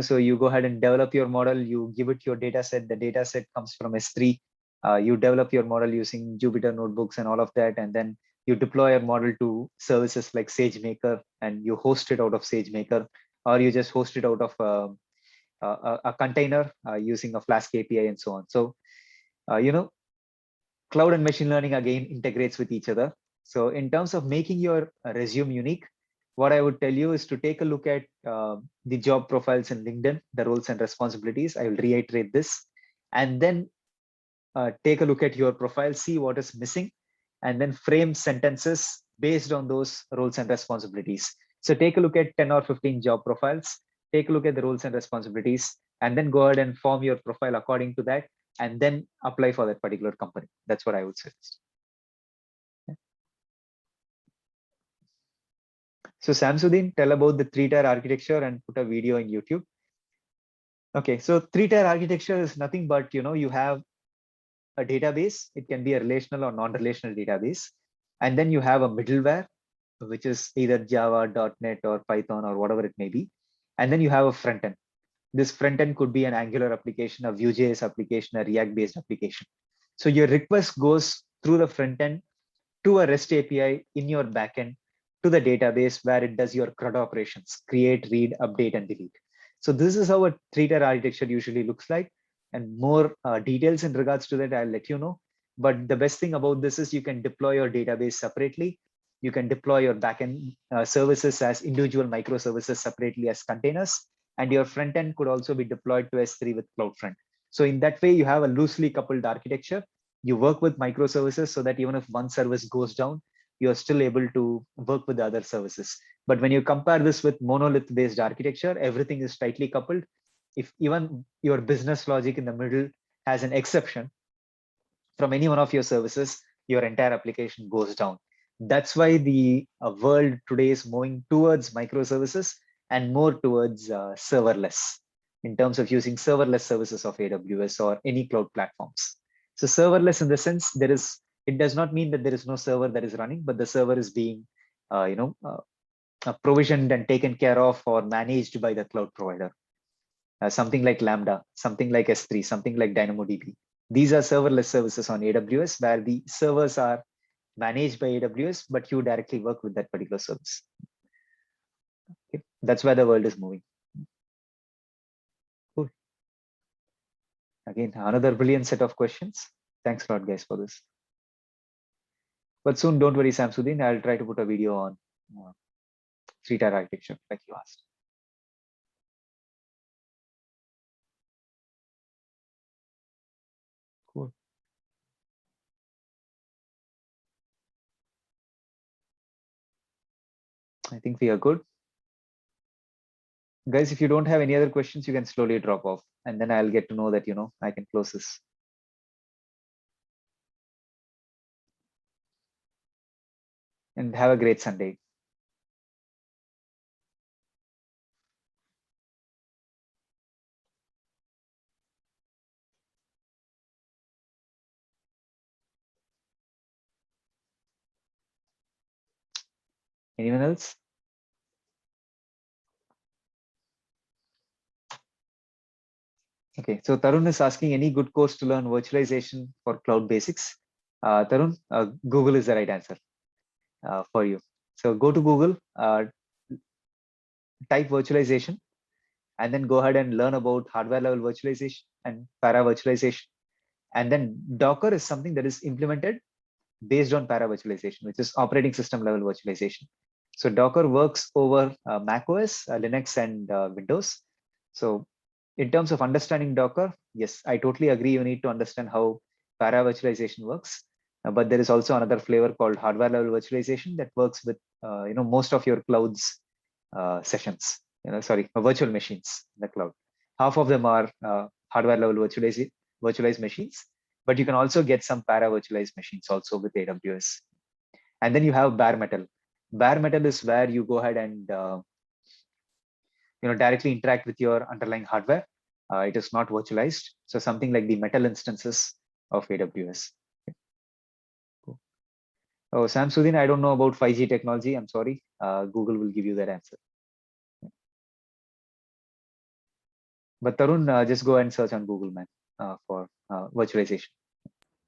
So you go ahead and develop your model, you give it your data set, the data set comes from S3. You develop your model using Jupyter notebooks and all of that, and then you deploy your model to services like SageMaker, and you host it out of SageMaker, or you just host it out of a container using a Flask API and so on. So, cloud and machine learning again integrates with each other. So in terms of making your resume unique, what I would tell you is to take a look at the job profiles in LinkedIn, the roles and responsibilities. I will reiterate this, and then take a look at your profile, see what is missing, and then frame sentences based on those roles and responsibilities. So take a look at 10 or 15 job profiles, take a look at the roles and responsibilities, and then go ahead and form your profile according to that, and then apply for that particular company. That's what I would suggest. So Samsudin, tell about the 3-tier architecture and put a video in YouTube. Okay, so 3-tier architecture is nothing but, you have a database. It can be a relational or non-relational database. And then you have a middleware, which is either Java, .NET, or Python, or whatever it may be. And then you have a front end. This front end could be an Angular application, a Vue.js application, a React-based application. So your request goes through the front end to a REST API in your backend to the database where it does your CRUD operations: create, read, update, and delete. So this is how a 3-tier architecture usually looks like. And more details in regards to that, I'll let you know. But the best thing about this is you can deploy your database separately. You can deploy your backend services as individual microservices separately as containers. And your front end could also be deployed to S3 with CloudFront. So in that way, you have a loosely coupled architecture. You work with microservices so that even if one service goes down, you're still able to work with the other services. But when you compare this with monolith based architecture, everything is tightly coupled. If even your business logic in the middle has an exception from any one of your services, your entire application goes down. That's why the world today is moving towards microservices and more towards serverless, in terms of using serverless services of AWS or any cloud platforms. So serverless in the sense, it does not mean that there is no server that is running, but the server is being provisioned and taken care of or managed by the cloud provider. Something like Lambda, something like S3, something like DynamoDB. These are serverless services on AWS where the servers are managed by AWS, but you directly work with that particular service. Okay. That's where the world is moving. Cool. Again, another brilliant set of questions. Thanks a lot, guys, for this. But soon, don't worry, Samsudin, I'll try to put a video on 3-tier architecture like you asked. Cool. I think we are good. Guys, if you don't have any other questions, you can slowly drop off, and then I'll get to know that, I can close this. And have a great Sunday. Anyone else? Okay, so Tarun is asking any good course to learn virtualization for cloud basics. Tarun, Google is the right answer for you. So go to Google, type virtualization, and then go ahead and learn about hardware level virtualization and para virtualization. And then Docker is something that is implemented based on para virtualization, which is operating system level virtualization. So Docker works over macOS, Linux, and Windows. So in terms of understanding Docker, yes, I totally agree. You need to understand how para virtualization works. But there is also another flavor called hardware level virtualization that works with most of your clouds sessions. Virtual machines in the cloud. Half of them are hardware level virtualized machines, but you can also get some para virtualized machines also with AWS. And then you have bare metal. Bare metal is where you go ahead and directly interact with your underlying hardware. It is not virtualized. So something like the metal instances of AWS. Okay. Cool. Oh, Samsudin, I don't know about 5G technology. I'm sorry. Google will give you that answer. But Tarun, just go and search on Google, man, for virtualization.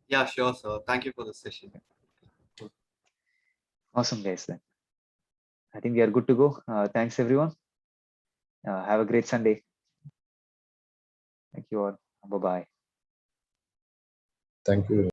Yeah, sure, sir. Thank you for the session. Awesome, guys. Then I think we are good to go. Thanks, everyone. Have a great Sunday. Thank you all. Bye-bye. Thank you.